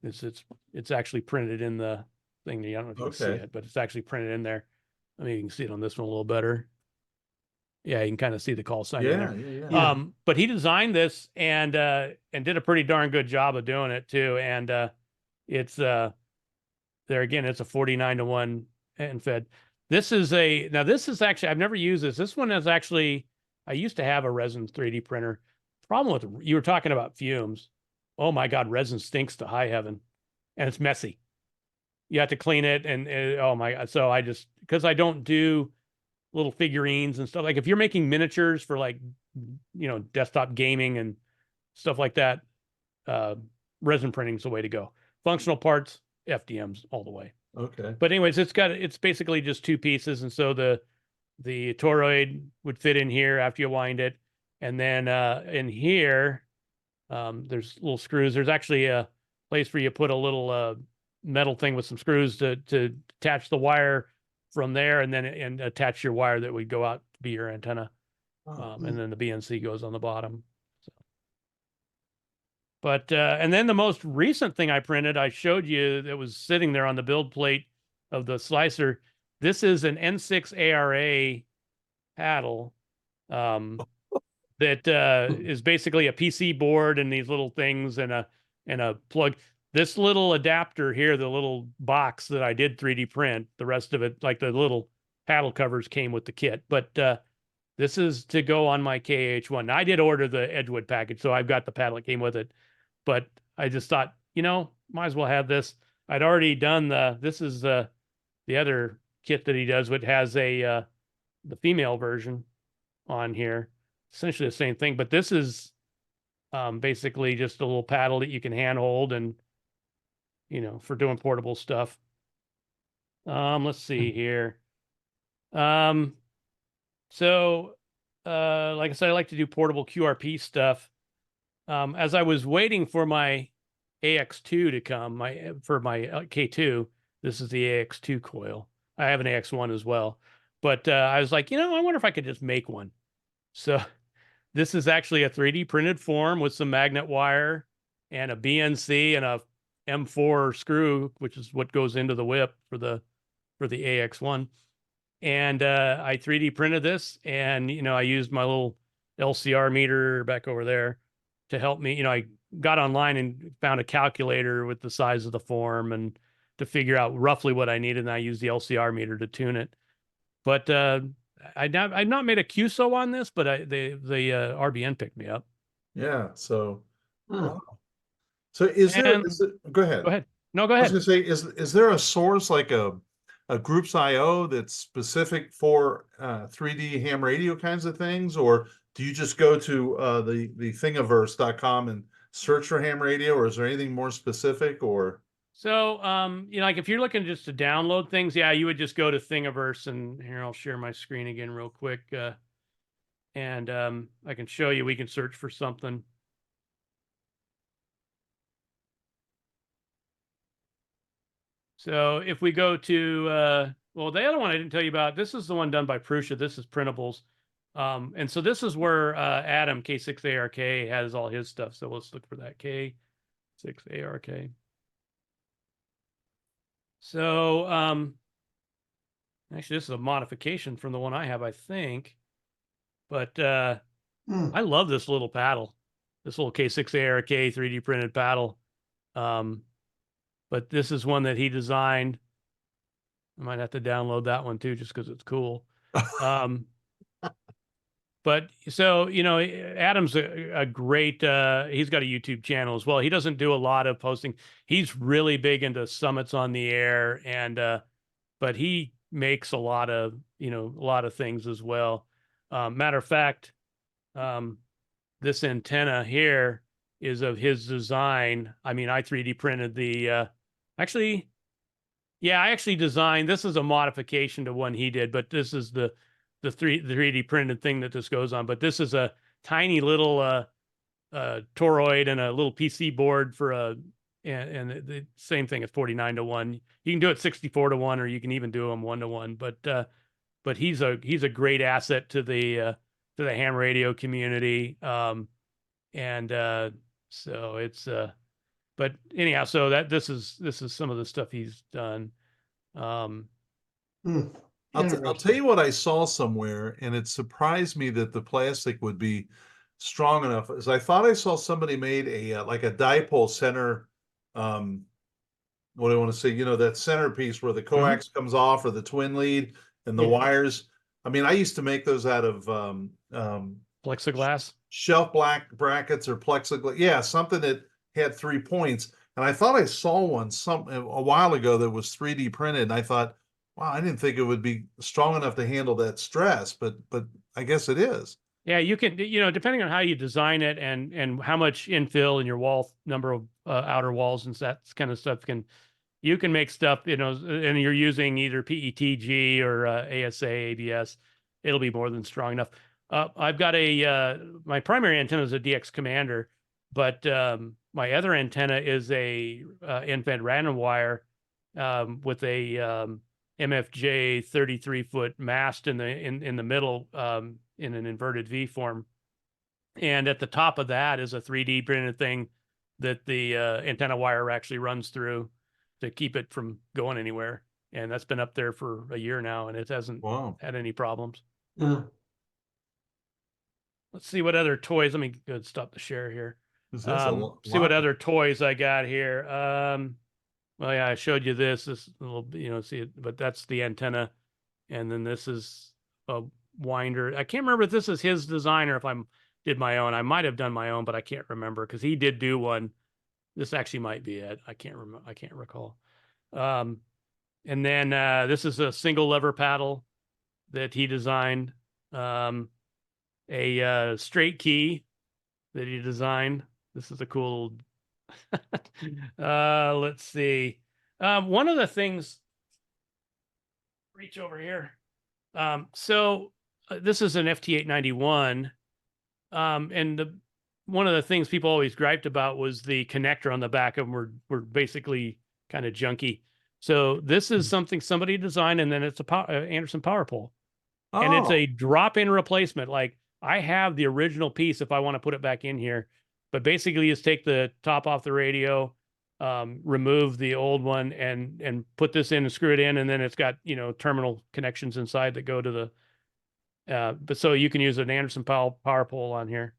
It's actually printed in the thing. I don't know if you can see Okay. it, but it's actually printed in there. I mean, you can see it on this one a little better. Yeah, you can kind of see the call sign in Yeah, there. yeah. Yeah. But he designed this and did a pretty darn good job of doing it too. And it's there again, it's a 49:1 end fed. This is actually, I've never used this. This one is actually, I used to have a resin 3D printer. Problem with, you were talking about fumes. Oh my God, resin stinks to high heaven, and it's messy. You have to clean it, and oh my God. So because I don't do little figurines and stuff, like if you're making miniatures for like, desktop gaming and stuff like that, resin printing is the way to go. Functional parts, FDMs all the way. Okay. But anyways, it's basically just two pieces. And so the toroid would fit in here after you wind it. And then in here, there's little screws. There's actually a place where you put a little metal thing with some screws to attach the wire from there, and then attach your wire that would go out to be your antenna. And then the BNC goes on the bottom. So. But and then the most recent thing I printed, I showed you that was sitting there on the build plate of the slicer. This is an N6 ARA paddle that is basically a PC board and these little things and a plug. This little adapter here, the little box that I did 3D print, the rest of it, like the little paddle covers, came with the kit. But This is to go on my KH1. Now, I did order the Edgewood package, so I've got the paddle that came with it. But I just thought, might as well have this. I'd already done this is the other kit that he does, which has the female version on here. Essentially the same thing, but this is basically just a little paddle that you can hand hold and, for doing portable stuff. Let's see here. So, like I said, I like to do portable QRP stuff. As I was waiting for my AX2 to come, for my K2, this is the AX2 coil. I have an AX1 as well, but I was like, I wonder if I could just make one. So this is actually a 3D printed form with some magnet wire and a BNC and a M4 screw, which is what goes into the whip for the AX1. And I 3D printed this, and I used my little LCR meter back over there to help me. I got online and found a calculator with the size of the form and to figure out roughly what I needed, and I used the LCR meter to tune it. But I've not made a QSO on this, but the RBN picked me up. Yeah. So, Huh. so go ahead. Go ahead. No, go I was ahead. gonna say, is there a source like a Groups IO that's specific for 3D ham radio kinds of things, or do you just go to the thingiverse.com and search for ham radio, or is there anything more specific? Or So, like if you're looking just to download things, yeah, you would just go to Thingiverse, and here I'll share my screen again real quick, and I can show you. We can search for something. So if we go to, well, the other one I didn't tell you about, this is the one done by Prusa. This is printables. And so this is where Adam, K6ARK, has all his stuff. So let's look for that, K6ARK. So actually, this is a modification from the one I have, I think. But I love this little paddle, this little K6ARK 3D printed paddle. But this is one that he designed. I might have to download that one too, just because it's cool. But so, Adam's a great, he's got a YouTube channel as well. He doesn't do a lot of posting. He's really big into summits on the air, and but he makes a lot of things as well. Matter of fact, this antenna here is of his design. I mean, I 3D printed the, I actually designed, this is a modification to one he did, but this is the 3D printed thing that this goes on. But this is a tiny little toroid and a little PC board for and the same thing at 49-1. You can do it 64-1, or you can even do them 1-1. But he's a great asset to the ham radio community. So it's but anyhow, so this is some of the stuff he's done. I'll tell you what I saw somewhere, and it surprised me that the plastic would be strong enough. As I thought I saw somebody made a like a dipole center. What do I want to say? That centerpiece where the coax comes off, or the twin lead, and the wires. I mean, I used to make those out of plexiglass, shelf black brackets, or plexiglass. Yeah, something that had 3 points. And I thought I saw one a while ago that was 3D printed, and I thought, wow, I didn't think it would be strong enough to handle that stress, but I guess it is. Yeah, you can, depending on how you design it and how much infill in your wall number of outer walls and that kind of stuff, you can make stuff, and you're using either PETG or ASA, ABS, it'll be more than strong enough. I've got my primary antenna is a DX Commander, but my other antenna is a end-fed random wire with a MFJ 33-foot mast in the middle, in an inverted V form, and at the top of that is a 3D printed thing that the antenna wire actually runs through to keep it from going anywhere. And that's been up there for a year now, and it hasn't had any problems. Let's see what other toys. Let me go stop the share here. See what other toys I got here. Well, yeah, I showed you this little, see it, but that's the antenna. And then this is winder. I can't remember if this is his design or if did my own. I might have done my own, but I can't remember because he did do one. This actually might be it. I can't remember. I can't recall. And then this is a single lever paddle that he designed. A straight key that he designed. This is a cool. Let's see. One of the things. Reach over here. So this is an FT891. And one of the things people always griped about was the connector on the back of them were basically kind of junky. So this is something somebody designed, and then it's a Anderson power pole. Oh, And it's a drop-in replacement. Like I have the original piece if I want to put it back in here, but basically just take the top off the radio, remove the old one and put this in and screw it in. And then it's got, terminal connections inside that go to the, but so you can use an Anderson power pole on here.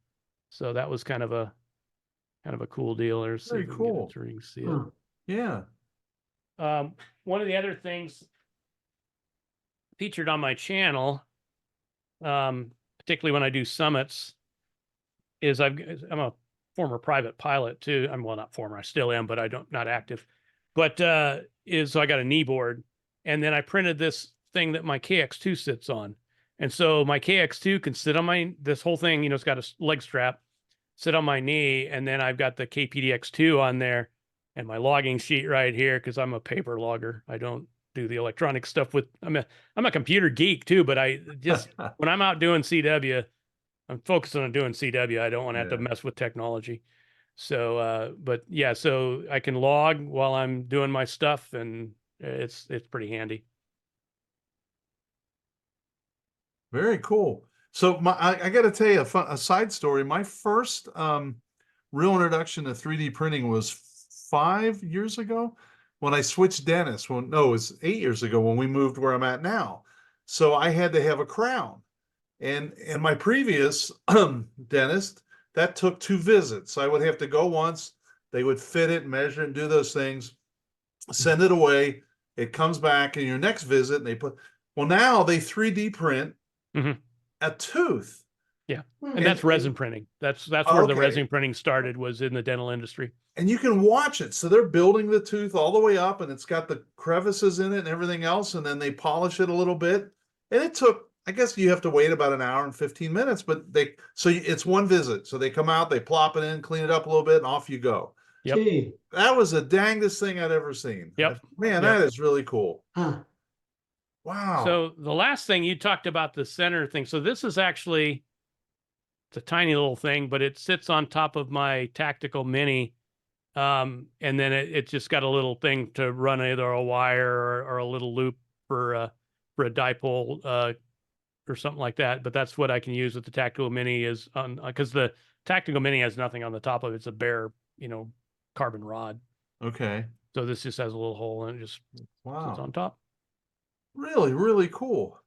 So that was kind of a cool deal. There's very cool. So you can see it. Yeah. One of the other things featured on my channel, particularly when I do summits, is I'm a former private pilot too. I'm not former, I still am, but not active. But so I got a knee board, and then I printed this thing that my KX2 sits on. And so my KX2 can sit on this whole thing, it's got a leg strap, sit on my knee, and then I've got the KPDX2 on there and my logging sheet right here because I'm a paper logger. I don't do the electronic stuff I'm a computer geek too, but I just when I'm out doing CW, I'm focusing on doing CW. I don't want to have to mess with technology. So but yeah, so I can log while I'm doing my stuff, and it's pretty handy. Very cool. So I got to tell you a side story. My first real introduction to 3D printing was 5 years ago when I switched dentists. It was 8 years ago when we moved where I'm at now. So I had to have a crown. And my previous dentist, that took 2 visits. I would have to go once. They would fit it, measure it, and do those things, send it away. It comes back in your next visit, and now they 3D print a tooth. Yeah. And that's resin printing. That's where the resin printing started, was in the dental industry. And you can watch it. So they're building the tooth all the way up, and it's got the crevices in it and everything else. And then they polish it a little bit. And it took, I guess you have to wait about an hour and 15 minutes, but so it's one visit. So they come out, they plop it in, clean it up a little bit, and off you go. Yep. Gee. That was the dangest thing I'd ever seen. Yep. Man, that is really cool. Huh. Wow. So the last thing you talked about, the center thing. So this is actually, it's a tiny little thing, but it sits on top of my Tactical Mini. And then it just got a little thing to run either a wire or a little loop for a dipole, or something like that. But that's what I can use with the Tactical Mini, is on, because the Tactical Mini has nothing on the top of it. It's a bare, carbon rod. Okay. So this just has a little hole and it just sits on top. Really, really cool.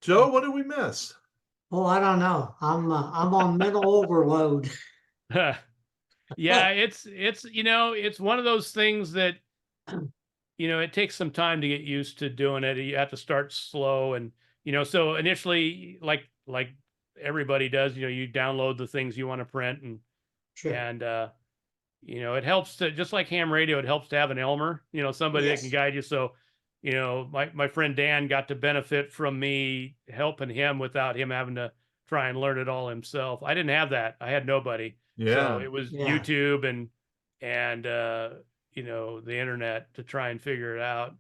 Joe, what did we miss? Oh, I don't know. I'm on mental overload. Yeah, it's one of those things that, it takes some time to get used to doing it. You have to start slow, and, so initially, like everybody does, you download the things you want to print, and, Sure. and, it helps to, just like ham radio, it helps to have an Elmer, somebody that can guide you. So, my friend Dan got to benefit from me helping him without him having to try and learn it all himself. I didn't have that. I had nobody. Yeah. So it was YouTube and the internet to try and figure it out.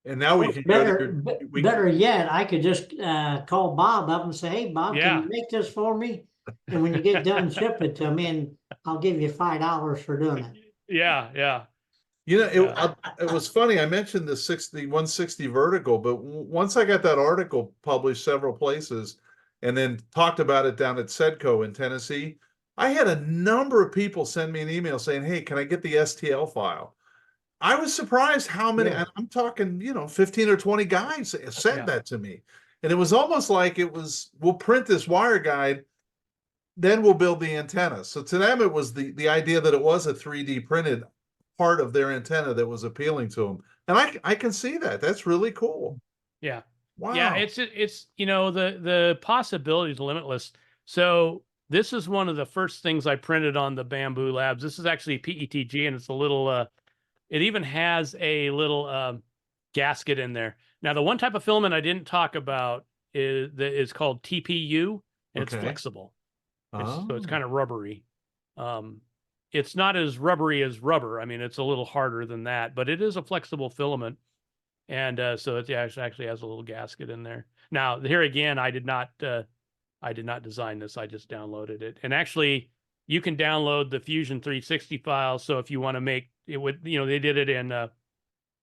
And now we can better yet, I could just call Bob up and say, "Hey, Bob, Yeah. can you make this for me? And when you get done, ship it to me, and I'll give you $5 for doing it." Yeah. It was funny. I mentioned the 160 vertical, but once I got that article published several places and then talked about it down at Sedco in Tennessee, I had a number of people send me an email saying, "Hey, can I get the STL file?" I was surprised how many, I'm talking, 15 or 20 guys sent that to me. And it was almost like we'll print this wire guide, then we'll build the antenna. So to them, it was the idea that it was a 3D printed part of their antenna that was appealing to them. And I can see that. That's really cool. Yeah. Wow. Yeah, it's the possibilities are limitless. So this is one of the first things I printed on the Bamboo Labs. This is actually PETG, and it's a little it even has a little gasket in there. Now, the one type of filament I didn't talk about is called TPU, and it's Okay. flexible. So it's Oh, kind of rubbery. Um, it's not as rubbery as rubber. I mean, it's a little harder than that, but it is a flexible filament. And so it actually has a little gasket in there. Now, here again, I did not design this. I just downloaded it. And actually, you can download the Fusion 360 file. So if you want to make it with, they did it in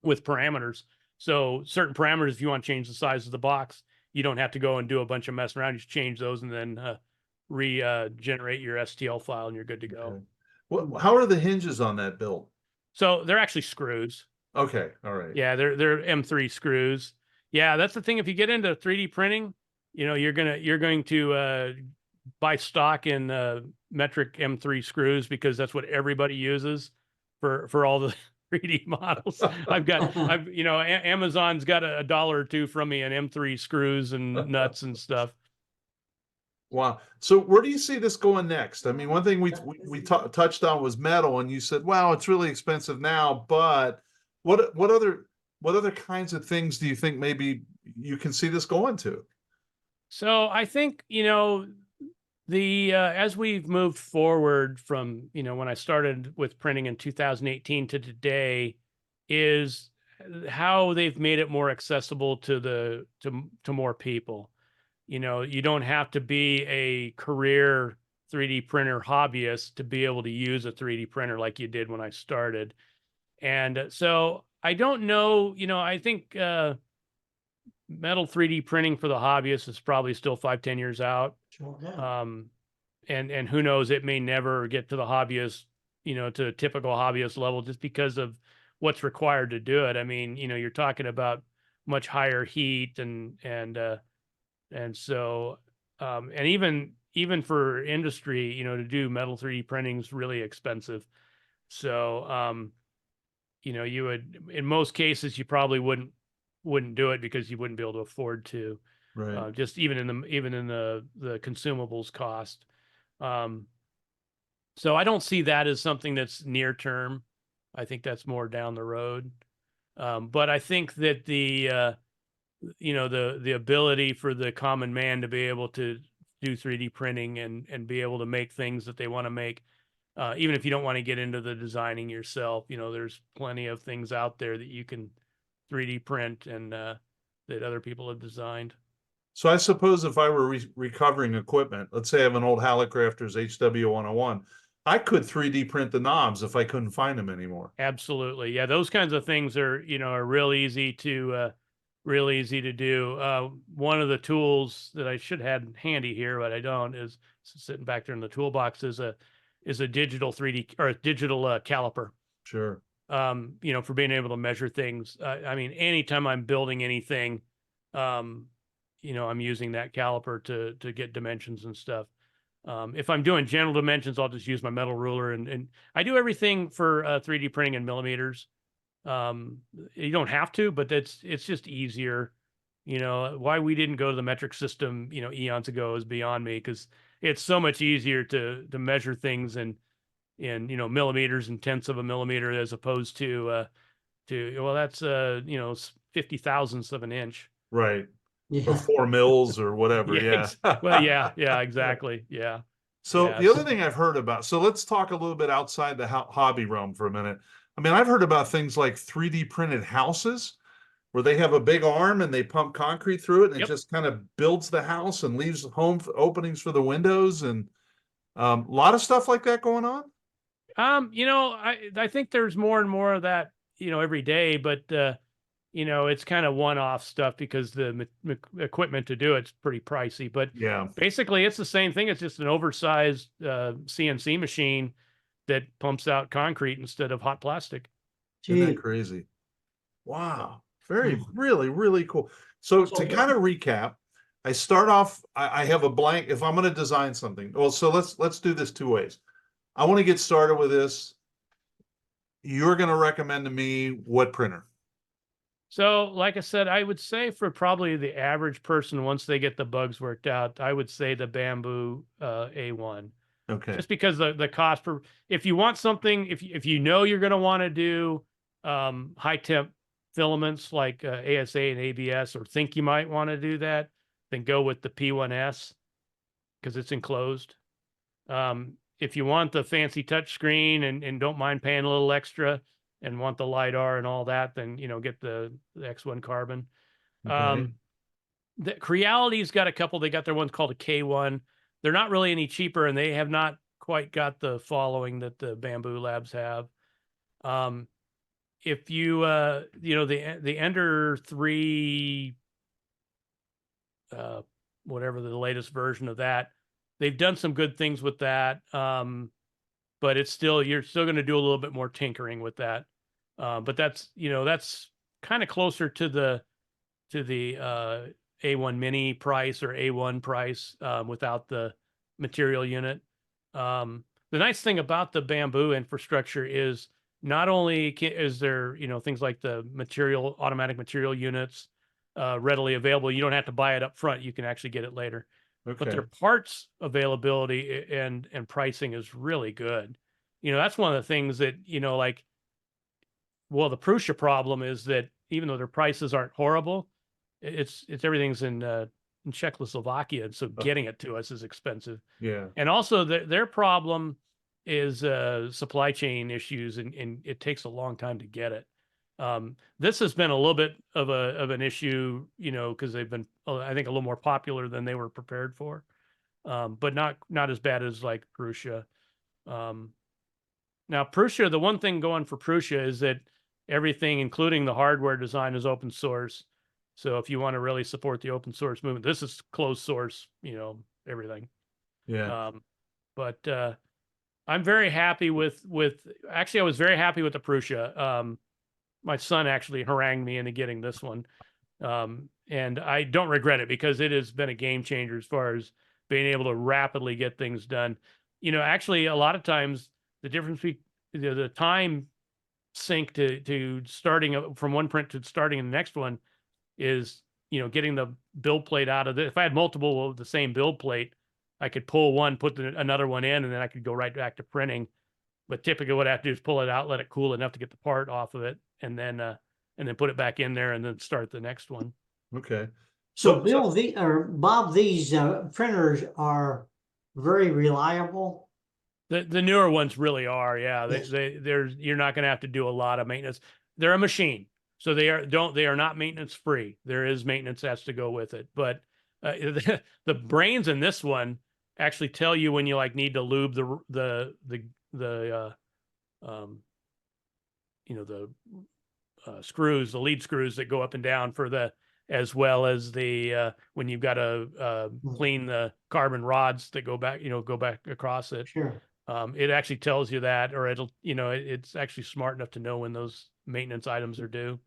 with parameters. So certain parameters, if you want to change the size of the box, you don't have to go and do a bunch of messing around. You just change those and then regenerate your STL file, and you're good to go. okay. How are the hinges on that build? So they're actually screws. Okay, all right. Yeah, they're M3 screws. Yeah, that's the thing. If you get into 3D printing, you're going to buy stock in metric M3 screws, because that's what everybody uses for all the 3D models. Amazon's got a dollar or two from me in M3 screws and nuts and stuff. Wow. So where do you see this going next? I mean, one thing we touched on was metal, and you said, "Wow, it's really expensive now." But what other kinds of things do you think maybe you can see this going to? So I think the as we've moved forward from when I started with printing in 2018 to today, is how they've made it more accessible to more people. You don't have to be a career 3D printer hobbyist to be able to use a 3D printer like you did when I started. And so I don't know, I think metal 3D printing for the hobbyist is probably still 5-10 years out. Sure, yeah. And who knows, it may never get to the hobbyist, to a typical hobbyist level, just because of what's required to do it. I mean, you're talking about much higher heat and so, and even for industry, to do metal 3D printing is really expensive. So, you would, in most cases, you probably wouldn't do it because you wouldn't be able to afford to, Right. just even in the consumables cost. So I don't see that as something that's near term. I think that's more down the road. But I think that the ability for the common man to be able to do 3D printing and be able to make things that they want to make, even if you don't want to get into the designing yourself, there's plenty of things out there that you can 3D print and that other people have designed. So I suppose if I were recovering equipment, let's say I have an old Hallicrafters HW101, I could 3D print the knobs if I couldn't find them anymore. Absolutely. Yeah, those kinds of things are real easy to do. One of the tools that I should have handy here, but I don't, is sitting back there in the toolbox, is a digital 3D or a digital caliper. Sure. For being able to measure things. I mean, anytime I'm building anything, I'm using that caliper to get dimensions and stuff. If I'm doing general dimensions, I'll just use my metal ruler, and I do everything for 3D printing in millimeters. You don't have to, but it's just easier. Why we didn't go to the metric system, eons ago is beyond me, because it's so much easier to measure things in millimeters and tenths of a millimeter, as opposed to well, that's 50 thousandths of an inch. Right. Or Yeah. 4 mils or whatever. Yeah. Yeah. Well, yeah, exactly. Yeah. So Yeah, the other thing I've heard about, so let's talk a little bit outside the hobby realm for a minute. I mean, I've heard about things like 3D printed houses where they have a big arm and they pump concrete through it, and Yep. it just kind of builds the house and leaves home openings for the windows, and a lot of stuff like that going on. I think there's more and more of that, every day, but it's kind of one-off stuff because the equipment to do it's pretty pricey. But Yeah. basically, it's the same thing. It's just an oversized CNC machine that pumps out concrete instead of hot plastic. Isn't that Gee. crazy? Wow. Really, really cool. So to kind of recap, I start off, I have a blank, if I'm going to design something. Well, so let's do this 2 ways. I want to get started with this. You're going to recommend to me what printer? So, like I said, I would say for probably the average person, once they get the bugs worked out, I would say the Bamboo A1, Okay. just because the cost per. If you want something, if you know you're going to want to do high temp filaments like ASA and ABS, or think you might want to do that, then go with the P1S because it's enclosed. If you want the fancy touch screen and don't mind paying a little extra and want the LiDAR and all that, then, get the X1 Carbon. Okay. The Creality's got a couple. They got their ones called a K1. They're not really any cheaper, and they have not quite got the following that the Bamboo Labs have. If you, the Ender 3, whatever the latest version of that, they've done some good things with that. But it's still, you're still going to do a little bit more tinkering with that. But that's kind of closer to the A1 mini price or A1 price without the material unit. The nice thing about the Bamboo infrastructure is not only is there, things like the automatic material units readily available. You don't have to buy it up front. You can actually get it later. Okay. But their parts availability and pricing is really good. That's one of the things that, the Prusa problem is that even though their prices aren't horrible, it's everything's in Czechoslovakia, and so getting it to us is expensive. Yeah. And also their problem is supply chain issues, and it takes a long time to get it. This has been a little bit of an issue, because they've been, I think, a little more popular than they were prepared for, but not as bad as like Prusa. Now Prusa, the one thing going for Prusa is that everything, including the hardware design, is open source. So if you want to really support the open source movement, this is closed source, everything. Yeah. But I'm very happy with actually, I was very happy with the Prusa. My son actually harangued me into getting this one. And I don't regret it, because it has been a game changer as far as being able to rapidly get things done. Actually, a lot of times the difference between the time sync to starting from one print to starting in the next one is, getting the build plate out of it. If I had multiple of the same build plate, I could pull one, put another one in, and then I could go right back to printing. But typically what I have to do is pull it out, let it cool enough to get the part off of it, and then put it back in there and then start the next one. Okay. So Bill, Bob, these printers are very reliable. The newer ones really are, yeah. Yes. You're not going to have to do a lot of maintenance. They're a machine, so they are not maintenance free. There is maintenance has to go with it, but the brains in this one actually tell you when you need to lube the screws, the lead screws that go up and down as well as the when you've got to clean the carbon rods that go back across it. Sure. It actually tells you that, or it's actually smart enough to know when those maintenance items are due.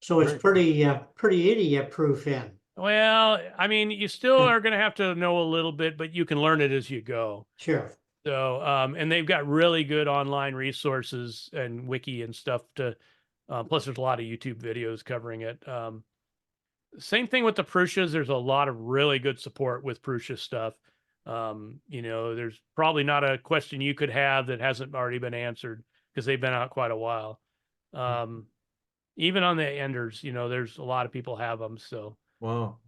So it's pretty idiot proof in. Well, I mean, you still are going to have to know a little bit, but you can learn it as you go. Sure. So, and they've got really good online resources and wiki and stuff plus there's a lot of YouTube videos covering it. Same thing with the Prusas. There's a lot of really good support with Prusa stuff. There's probably not a question you could have that hasn't already been answered, because they've been out quite a while. Even on the Enders, there's a lot of people have them. So, wow.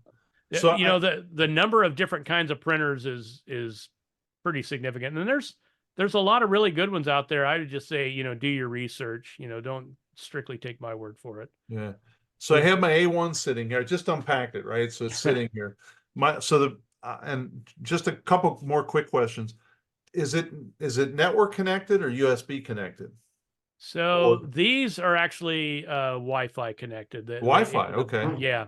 So the number of different kinds of printers is pretty significant, and there's a lot of really good ones out there. I would just say, do your research. Don't strictly take my word for it. Yeah. So I have my A1 sitting here. I just unpacked it, right? So it's sitting here. And just a couple more quick questions. Is it network connected or USB connected? So these are actually Wi-Fi connected. Wi-Fi, okay. Yeah.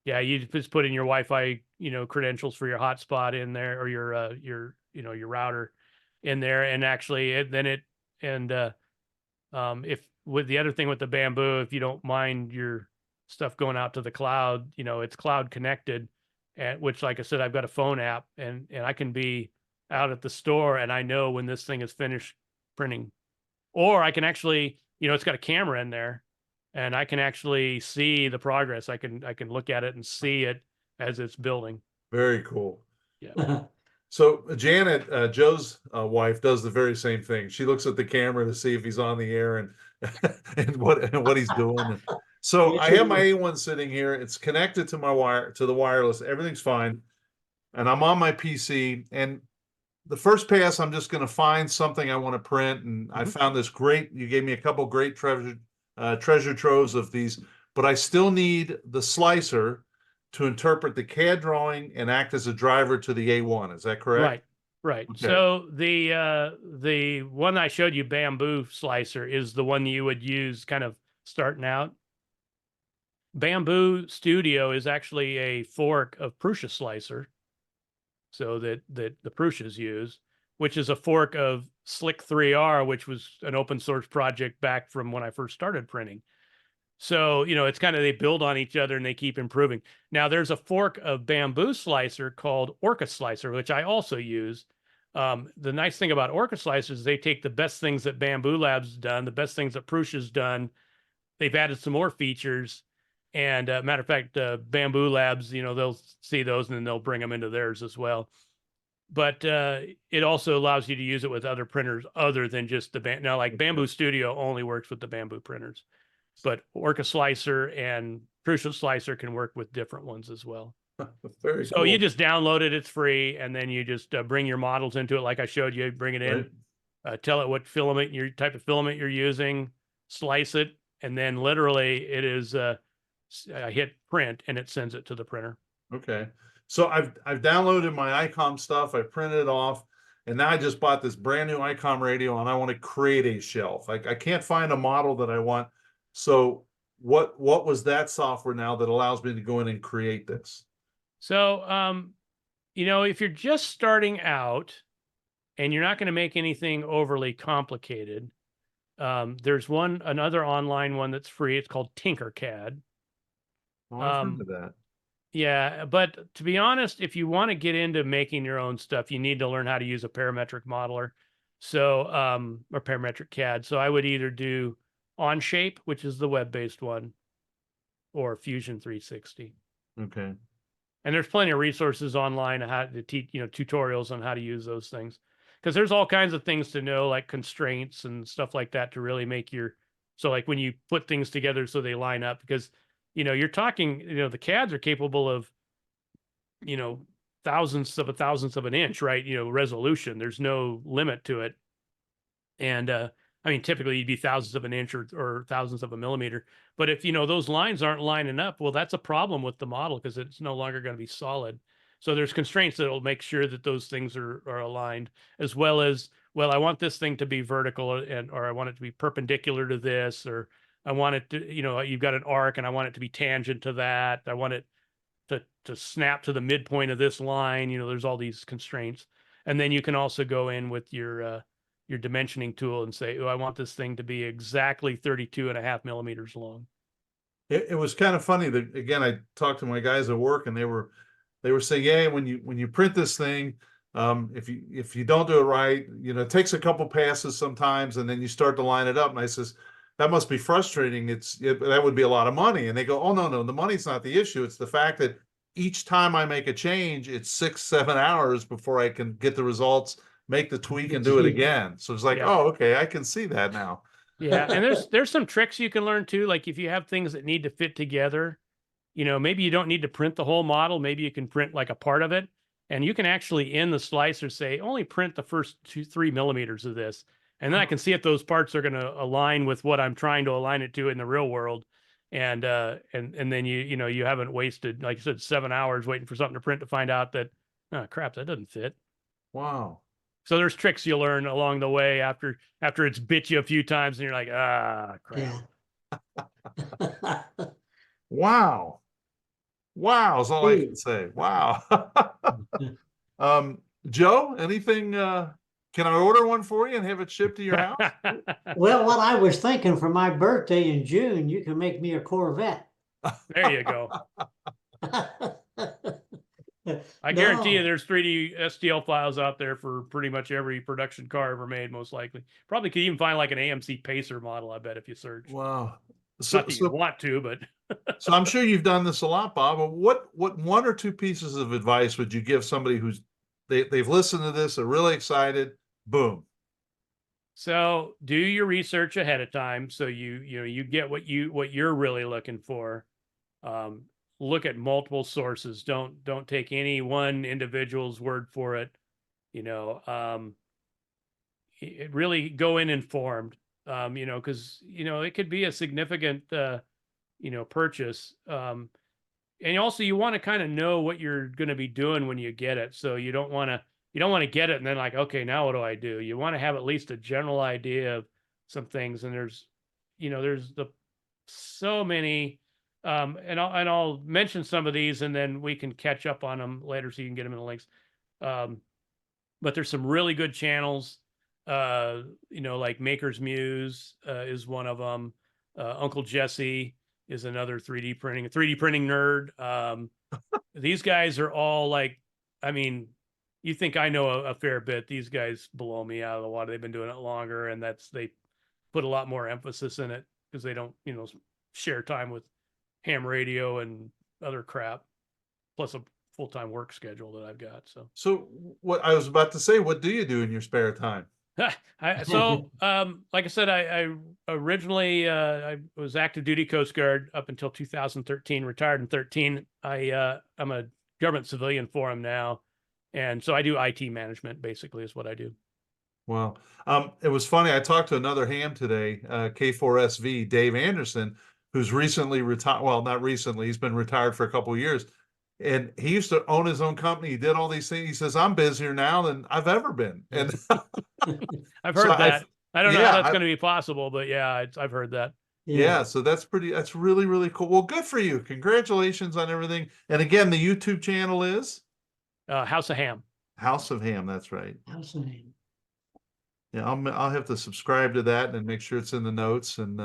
Yeah, you just put in your Wi-Fi, credentials for your hotspot in there, or your router in there, and actually if with the other thing with the Bamboo, if you don't mind your stuff going out to the cloud, it's cloud connected, which, like I said, I've got a phone app, and I can be out at the store and I know when this thing is finished printing, or I can actually, it's got a camera in there, and I can actually see the progress. I can look at it and see it as it's building. Very cool. Yeah. So Janet, Joe's wife, does the very same thing. She looks at the camera to see if he's on the air and and what he's doing. So Yes, I you have my do. A1 sitting here. It's connected to the wireless. Everything's fine, and I'm on my PC. And the first pass, I'm just going to find something I want to print. And I found this great. You gave me a couple great treasure troves of these, but I still need the slicer to interpret the CAD drawing and act as a driver to the A1. Is that correct? Right. Okay. So the one I showed you, bamboo slicer, is the one you would use kind of starting out. Bamboo Studio is actually a fork of Prusa slicer, so that the Prusas use, which is a fork of Slick 3R, which was an open source project back from when I first started printing. So, it's kind of, they build on each other and they keep improving. Now there's a fork of bamboo slicer called Orca slicer, which I also use. The nice thing about Orca slicers is they take the best things that Bamboo Labs done, the best things that Prusa's done. They've added some more features. And matter of fact, Bamboo Labs, they'll see those and then they'll bring them into theirs as well. But it also allows you to use it with other printers other than just the now, like Bamboo Studio only works with the bamboo printers, but Orca Slicer and Prusa Slicer can work with different ones as well. Very So cool. you just download it, it's free, and then you just bring your models into it like I showed you, bring it in, tell it what filament, your type of filament you're using, slice it, and then literally it is hit print and it sends it to the printer. Okay. So I've downloaded my ICOM stuff, I printed it off, and now I just bought this brand new ICOM radio and I want to create a shelf. I can't find a model that I want. So what was that software now that allows me to go in and create this? So if you're just starting out and you're not going to make anything overly complicated, there's another online one that's free. It's called Tinkercad. Oh, I've heard of that. Yeah, but to be honest, if you want to get into making your own stuff, you need to learn how to use a parametric modeler. So, or parametric CAD. So I would either do Onshape, which is the web-based one, or Fusion 360. Okay. And there's plenty of resources online on how to teach, tutorials on how to use those things. Because there's all kinds of things to know, like constraints and stuff like that, to really make so like when you put things together so they line up, because you're talking, the CADs are capable of, thousandths of an inch, right? Resolution. There's no limit to it. And I mean, typically you'd be thousandths of an inch or thousandths of a millimeter. But if those lines aren't lining up, well, that's a problem with the model because it's no longer going to be solid. So there's constraints that will make sure that those things are aligned, as well as, well, I want this thing to be vertical or I want it to be perpendicular to this, or I want it to, you've got an arc and I want it to be tangent to that. I want it to snap to the midpoint of this line. There's all these constraints. And then you can also go in with your dimensioning tool and say, oh, I want this thing to be exactly 32.5 millimeters long. It was kind of funny that, again, I talked to my guys at work and they were saying, yeah, when you print this thing, if you don't do it right, it takes a couple passes sometimes, and then you start to line it up. And I says, that must be frustrating. That would be a lot of money. And they go, oh, no, the money's not the issue. It's the fact that each time I make a change, it's 6-7 hours before I can get the results, make the tweak, and do it again. So it's like, oh, okay, I can see that now. Yeah, and there's some tricks you can learn too. Like if you have things that need to fit together, maybe you don't need to print the whole model. Maybe you can print like a part of it, and you can actually in the slicer say only print the first 2-3 millimeters of this, and then I can see if those parts are going to align with what I'm trying to align it to in the real world. And then you haven't wasted, like you said, 7 hours waiting for something to print to find out that, oh crap, that doesn't fit. Wow. So there's tricks you learn along the way after it's bit you a few times and you're like, ah, crap. Yeah. Wow. Is all I can say. Wow. Joe, anything, can I order one for you and have it shipped to your house? Well, what I was thinking for my birthday in June, you can make me a Corvette. There you go. I guarantee you there's 3D STL files out there for pretty much every production car ever made, most likely. Probably could even find like an AMC Pacer model, I bet, if you search. Wow. So, Not that you so, want to, but so I'm sure you've done this a lot, Bob. But what one or two pieces of advice would you give somebody who's they've listened to this, they're really excited, boom. so do your research ahead of time so you get what you're really looking for. Um, Look at multiple sources. Don't take any one individual's word for it. You know, really go in informed. Because it could be a significant purchase. And also you want to kind of know what you're going to be doing when you get it. So you don't want to get it and then like, okay, now what do I do? You want to have at least a general idea of some things. And there's so many, and I'll mention some of these and then we can catch up on them later so you can get them in the links. But there's some really good channels, like Maker's Muse is one of them. Uncle Jessy is another 3D printing nerd. These guys are all like, I mean, you think I know a fair bit. These guys blow me out of the water. They've been doing it longer, and they put a lot more emphasis in it because they don't, share time with ham radio and other crap, plus a full-time work schedule that I've got. So what I was about to say, what do you do in your spare time? Like I said, I originally I was active duty Coast Guard up until 2013, retired in 13. I'm a government civilian for them now. And so I do IT management, basically, is what I do. Well, it was funny. I talked to another ham today, K4SV, Dave Anderson, who's recently retired. Well, not recently. He's been retired for a couple of years. And he used to own his own company. He did all these things. He says, I'm busier now than I've ever been. And I've heard that. I don't know yeah, how that's going to be possible, but yeah, I've heard that. Yeah, so that's really, really cool. Well, good for you. Congratulations on everything. And again, the YouTube channel is House of Ham. House of Ham. That's right. House of Ham. Yeah, I'll have to subscribe to that and make sure it's in the notes. And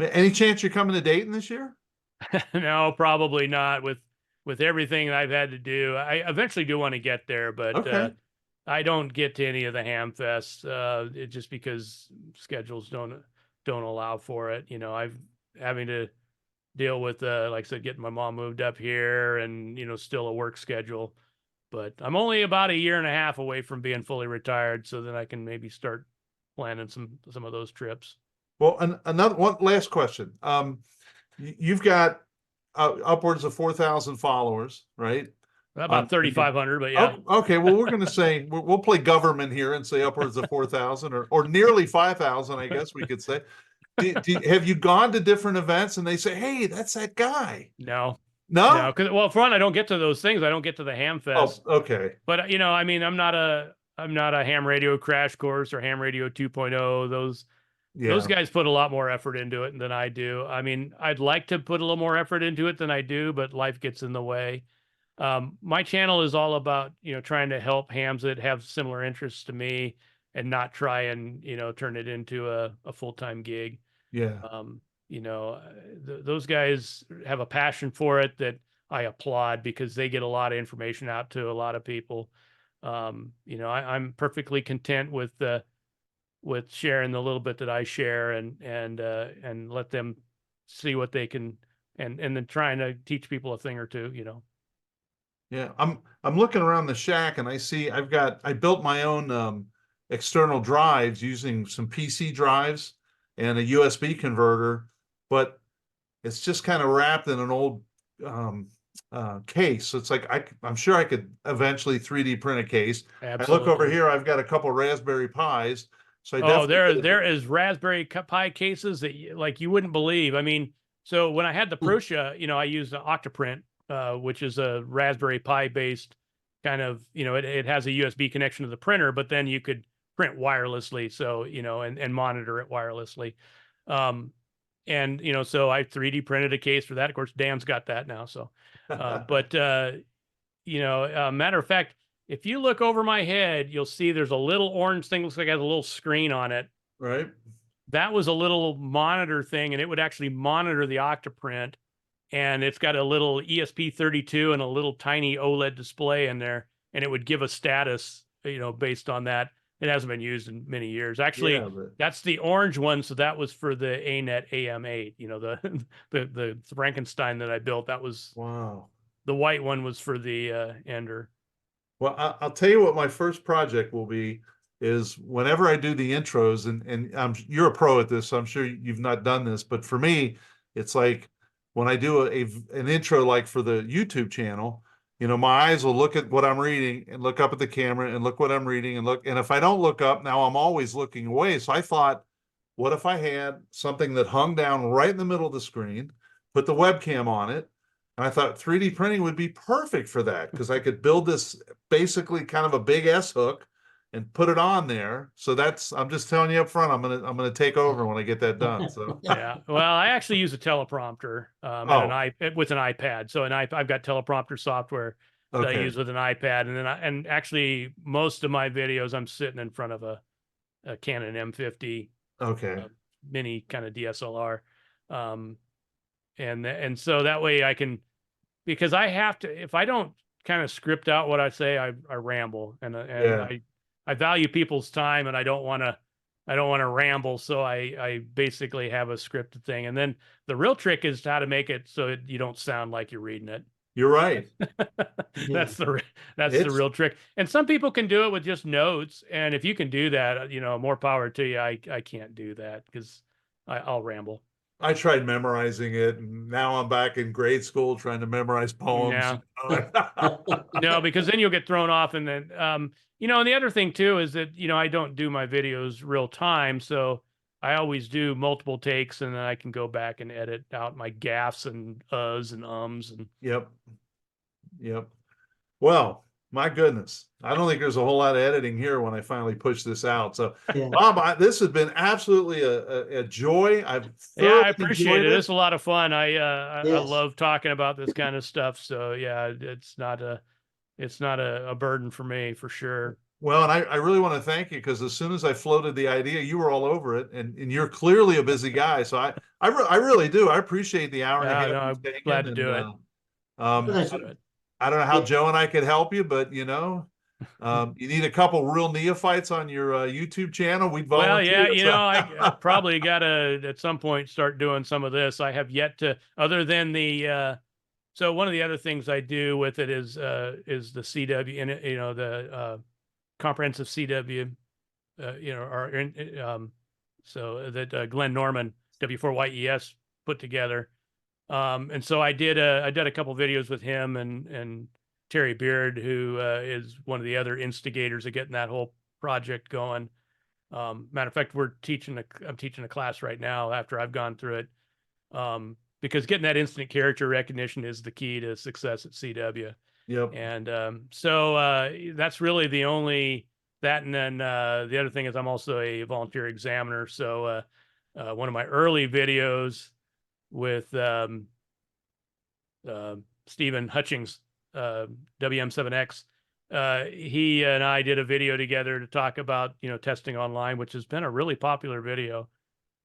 any chance you're coming to Dayton this year? No, probably not. With everything I've had to do, I eventually do want to get there, but Okay. I don't get to any of the ham fests just because schedules don't allow for it. I've having to deal with like I said, getting my mom moved up here and still a work schedule. But I'm only about a year and a half away from being fully retired, so then I can maybe start planning some of those trips. Well, another one last question. You've got upwards of 4,000 followers, right? About 3,500, but yeah. Oh, okay. Well, we're going to say we'll play government here and say upwards of 4,000 or nearly 5,000, I guess we could say. Have you gone to different events and they say, "Hey, that's that guy"? No. No, because for one, I don't get to those things. I don't get to the ham fest. Oh, okay. But I mean, I'm not a ham radio crash course or ham radio 2.0. Those guys put a lot more effort into it than I do. I mean, I'd like to put a little more effort into it than I do, but life gets in the way. My channel is all about, trying to help hams that have similar interests to me and not try and, turn it into a full-time gig. Yeah. Those guys have a passion for it that I applaud because they get a lot of information out to a lot of people. I'm perfectly content with sharing the little bit that I share and let them see what they can and then trying to teach people a thing or two. Yeah, I'm looking around the shack and I see I built my own external drives using some PC drives and a USB converter, but it's just kind of wrapped in an old case. So it's like I'm sure I could eventually 3D print a case. Absolutely. I look over here, I've got a couple Raspberry Pis. So there is Raspberry Pi cases that you wouldn't believe. I mean, so when I had the Prusa, I used an Octoprint, which is a Raspberry Pi based kind of, it has a USB connection to the printer, but then you could print wirelessly. So, and monitor it wirelessly. And, so I 3D printed a case for that. Of course, Dan's got that now. So, matter of fact, if you look over my head, you'll see there's a little orange thing, looks like it has a little screen on it. Right. That was a little monitor thing, and it would actually monitor the Octoprint. And it's got a little ESP32 and a little tiny OLED display in there, and it would give a status, based on that. it hasn't been used in many years. Actually, Yeah, but that's the orange one. So that was for the ANET AM8, you know, the Frankenstein that I built. That was wow. the white one was for the Ender. Well, I'll tell you what my first project will be is whenever I do the intros, and you're a pro at this, so I'm sure you've not done this, but for me, it's like when I do an intro like for the YouTube channel, you know, my eyes will look at what I'm reading and look up at the camera and look what I'm reading and look, and if I don't look up, now I'm always looking away. So I thought, what if I had something that hung down right in the middle of the screen, put the webcam on it, and I thought 3D printing would be perfect for that because I could build this basically kind of a big S hook and put it on there. So I'm just telling you up front, I'm gonna take over when I get that done. So Yeah. Well, I actually use a teleprompter with an iPad. So I've got teleprompter software that I okay. use with an iPad, and then and actually most of my videos I'm sitting in front of a Canon M50 Okay. mini kind of DSLR, and so that way I can, because I have to, if I don't kind of script out what I say, I ramble, and Yeah. I value people's time, and I don't want to ramble, so I basically have a scripted thing, and then the real trick is how to make it so you don't sound like you're reading it. You're right. That's the It's real trick. And some people can do it with just notes, and if you can do that, you know, more power to you. I can't do that because I'll ramble. I tried memorizing it, and now I'm back in grade school trying to memorize poems. No, no, because then you'll get thrown off, and then you know, and the other thing too is that, you know, I don't do my videos real time, so I always do multiple takes, and then I can go back and edit out my gaffes and uhs and ums and Yep. Yep. Well, my goodness. I don't think there's a whole lot of editing here when I finally push this out. So, Yeah. Bob, this has been absolutely a joy. I've yeah, thoroughly I appreciate enjoyed it. It's a lot of fun. I Yes. love talking about this kind of stuff. So yeah, it's not a burden for me for sure. Well, and I really want to thank you because as soon as I floated the idea, you were all over it, and you're clearly a busy guy. So I really do. I appreciate the hour and a Yeah, half no, you've I'm taken. glad to And do it. um, That's- I don't know how Yeah. Joe and I could help you, but you know, you need a couple real neophytes on your YouTube channel. We'd Well, volunteer. yeah, you know, I probably got to at some point start doing some of this. I have yet to, other than the so one of the other things I do with it is the CW, and you know, the comprehensive CW, you know, or so that Glenn Norman W4YES put together. And so I did a couple videos with him and Terry Beard, who is one of the other instigators of getting that whole project going. Matter of fact, I'm teaching a class right now after I've gone through it, because getting that instant character recognition is the key to success at CW. Yep. And so that's really the only that. And then the other thing is I'm also a volunteer examiner. So one of my early videos with Stephen Hutchings, WM7X, he and I did a video together to talk about, you know, testing online, which has been a really popular video.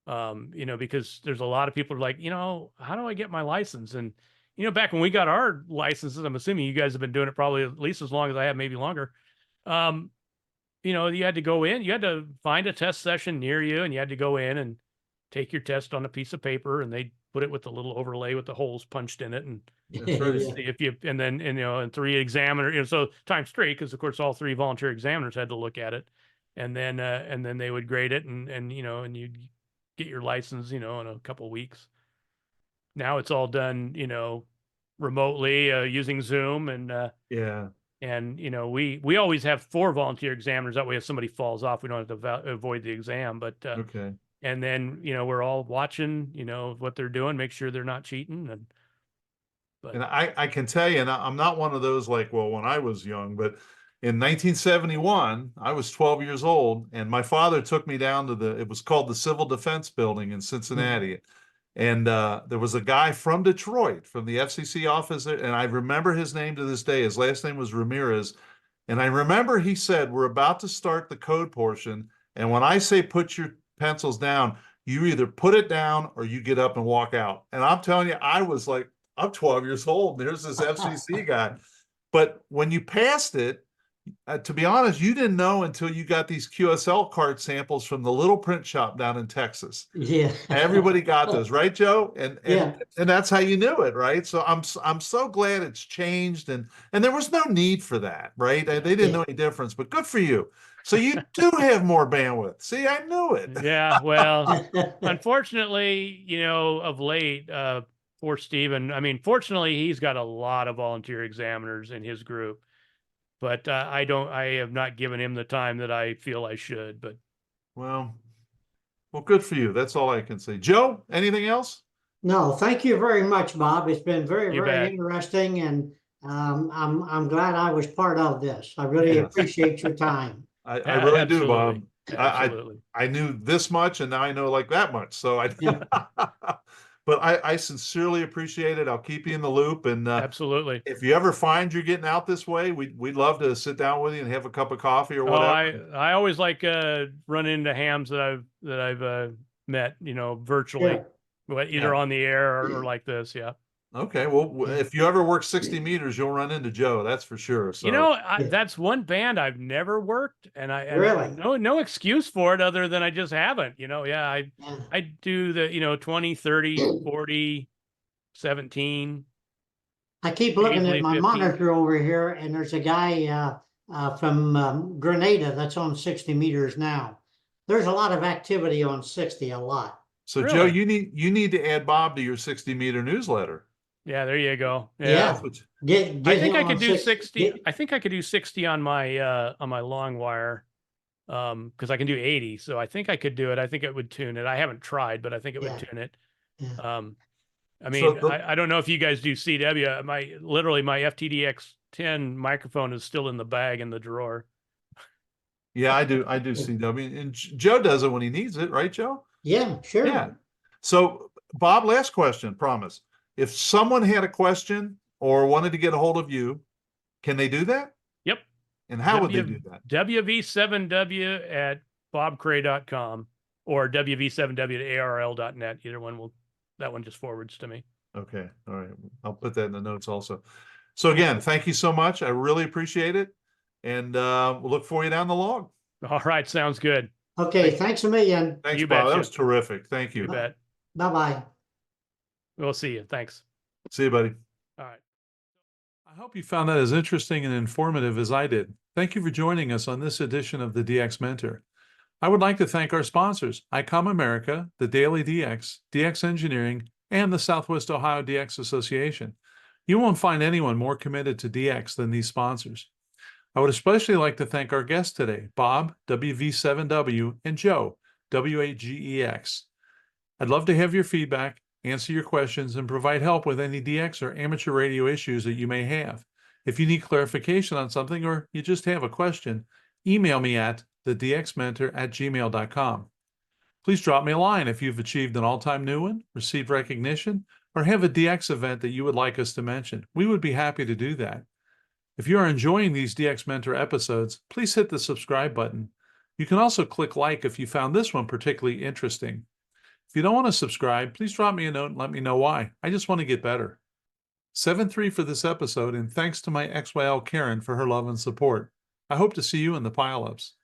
You know, because there's a lot of people like, you know, how do I get my license? And, you know, back when we got our licenses, I'm assuming you guys have been doing it probably at least as long as I have, maybe longer. You know, you had to go in, you had to find a test session near you, and you had to go in and take your test on a piece of paper, and they put it with the little overlay with the holes punched in it, and That's right. Yeah. see if you, and then, and, you know, and 3 examiner, you know, so times 3, because of course all 3 volunteer examiners had to look at it, and then they would grade it, and you know, and you get your license, you know, in a couple of weeks. Now it's all done, you know, remotely using Zoom, and Yeah. and you know, we always have 4 volunteer examiners. That way, if somebody falls off, we don't have to avoid the exam. But Okay. and then, you know, we're all watching, you know, what they're doing, make sure they're not cheating. And And I can tell you, and I'm not one of those like, well, when I was young, but in 1971, I was 12 years old, and my father took me down to it was called the Civil Defense Building in Cincinnati. And there was a guy from Detroit, from the FCC office there, and I remember his name to this day. His last name was Ramirez. And I remember he said, we're about to start the code portion. And when I say put your pencils down, you either put it down or you get up and walk out. And I'm telling you, I was like, I'm 12 years old. There's this FCC guy. But when you passed it, To be honest, you didn't know until you got these QSL card samples from the little print shop down in Texas. Yeah. Everybody got those, right, Joe? Yeah. And that's how you knew it, right? So I'm so glad it's changed, and there was no need for that, right? They didn't know any difference, but good for you. So you do have more bandwidth. See, I knew it. Yeah, well, unfortunately, of late, poor Steven, I mean, fortunately, he's got a lot of volunteer examiners in his group, but I have not given him the time that I feel I should, but Well, good for you. That's all I can say. Joe, anything else? No, thank you very much, Bob. It's been very, you very bet. interesting, and I'm glad I was part of this. I really appreciate your time. I really do, Bob. Absolutely. Absolutely. I knew this much, and now I know like that much. So Yeah. but I sincerely appreciate it. I'll keep you in the loop, and Absolutely. if you ever find you're getting out this way, we'd love to sit down with you and have a cup of coffee or Oh, whatever. I always like running into hams that I've met, virtually, Yeah. either Yeah. on the air or like this. Yeah. Okay, well, if you ever work 60 meters, you'll run into Joe. That's for sure. So Yeah. That's one band I've never worked, and Really? no excuse for it other than I just haven't. Yeah, Yeah. I do the 20, 30, 40, 17. I keep looking Occasionally at my 50. monitor over here, and there's a guy from Grenada that's on 60 meters now. There's a lot of activity on 60, a lot. So Joe, Really? you need to add Bob to your 60 meter newsletter. Yeah, there you go. Yeah. That's what Get I think him I on could do 60. 60. I think I could do 60 on my long wire. Because I can do 80. So I think I could do it. I think it would tune it. I haven't tried, but I think it would Yeah. tune it. Yeah. I mean, So I don't know if you guys do CW. My FTDX 10 microphone is still in the bag in the drawer. yeah, I do CW, and Joe does it when he needs it, right, Joe? Yeah, sure. Yeah. So Bob, last question, promise. If someone had a question or wanted to get a hold of you, can they do that? Yep. And how would they do that? WV7W at bobcray.com or WV7W@ARL.net. Either one that one just forwards to me. Okay. All right. I'll put that in the notes also. So again, thank you so much. I really appreciate it. And we'll look for you down the log. All right. Sounds good. Okay, thanks a million. Thanks, You Bob. That betcha. was terrific. Thank you. You bet. Bye-bye. We'll see you. Thanks. See you, buddy. All right. I hope you found that as interesting and informative as I did. Thank you for joining us on this edition of the DX Mentor. I would like to thank our sponsors, ICOM America, the Daily DX, DX Engineering, and the Southwest Ohio DX Association. You won't find anyone more committed to DX than these sponsors. I would especially like to thank our guests today, Bob, WV7W, and Joe, W8GEX. I'd love to have your feedback, answer your questions, and provide help with any DX or amateur radio issues that you may have. If you need clarification on something or you just have a question, email me at thedxmentor@gmail.com. Please drop me a line if you've achieved an all-time new one, received recognition, or have a DX event that you would like us to mention. We would be happy to do that. If you are enjoying these DX Mentor episodes, please hit the subscribe button. You can also click like if you found this one particularly interesting. If you don't want to subscribe, please drop me a note and let me know why. I just want to get better. 7-3 for this episode, and thanks to my XYL Karen for her love and support. I hope to see you in the pile-ups.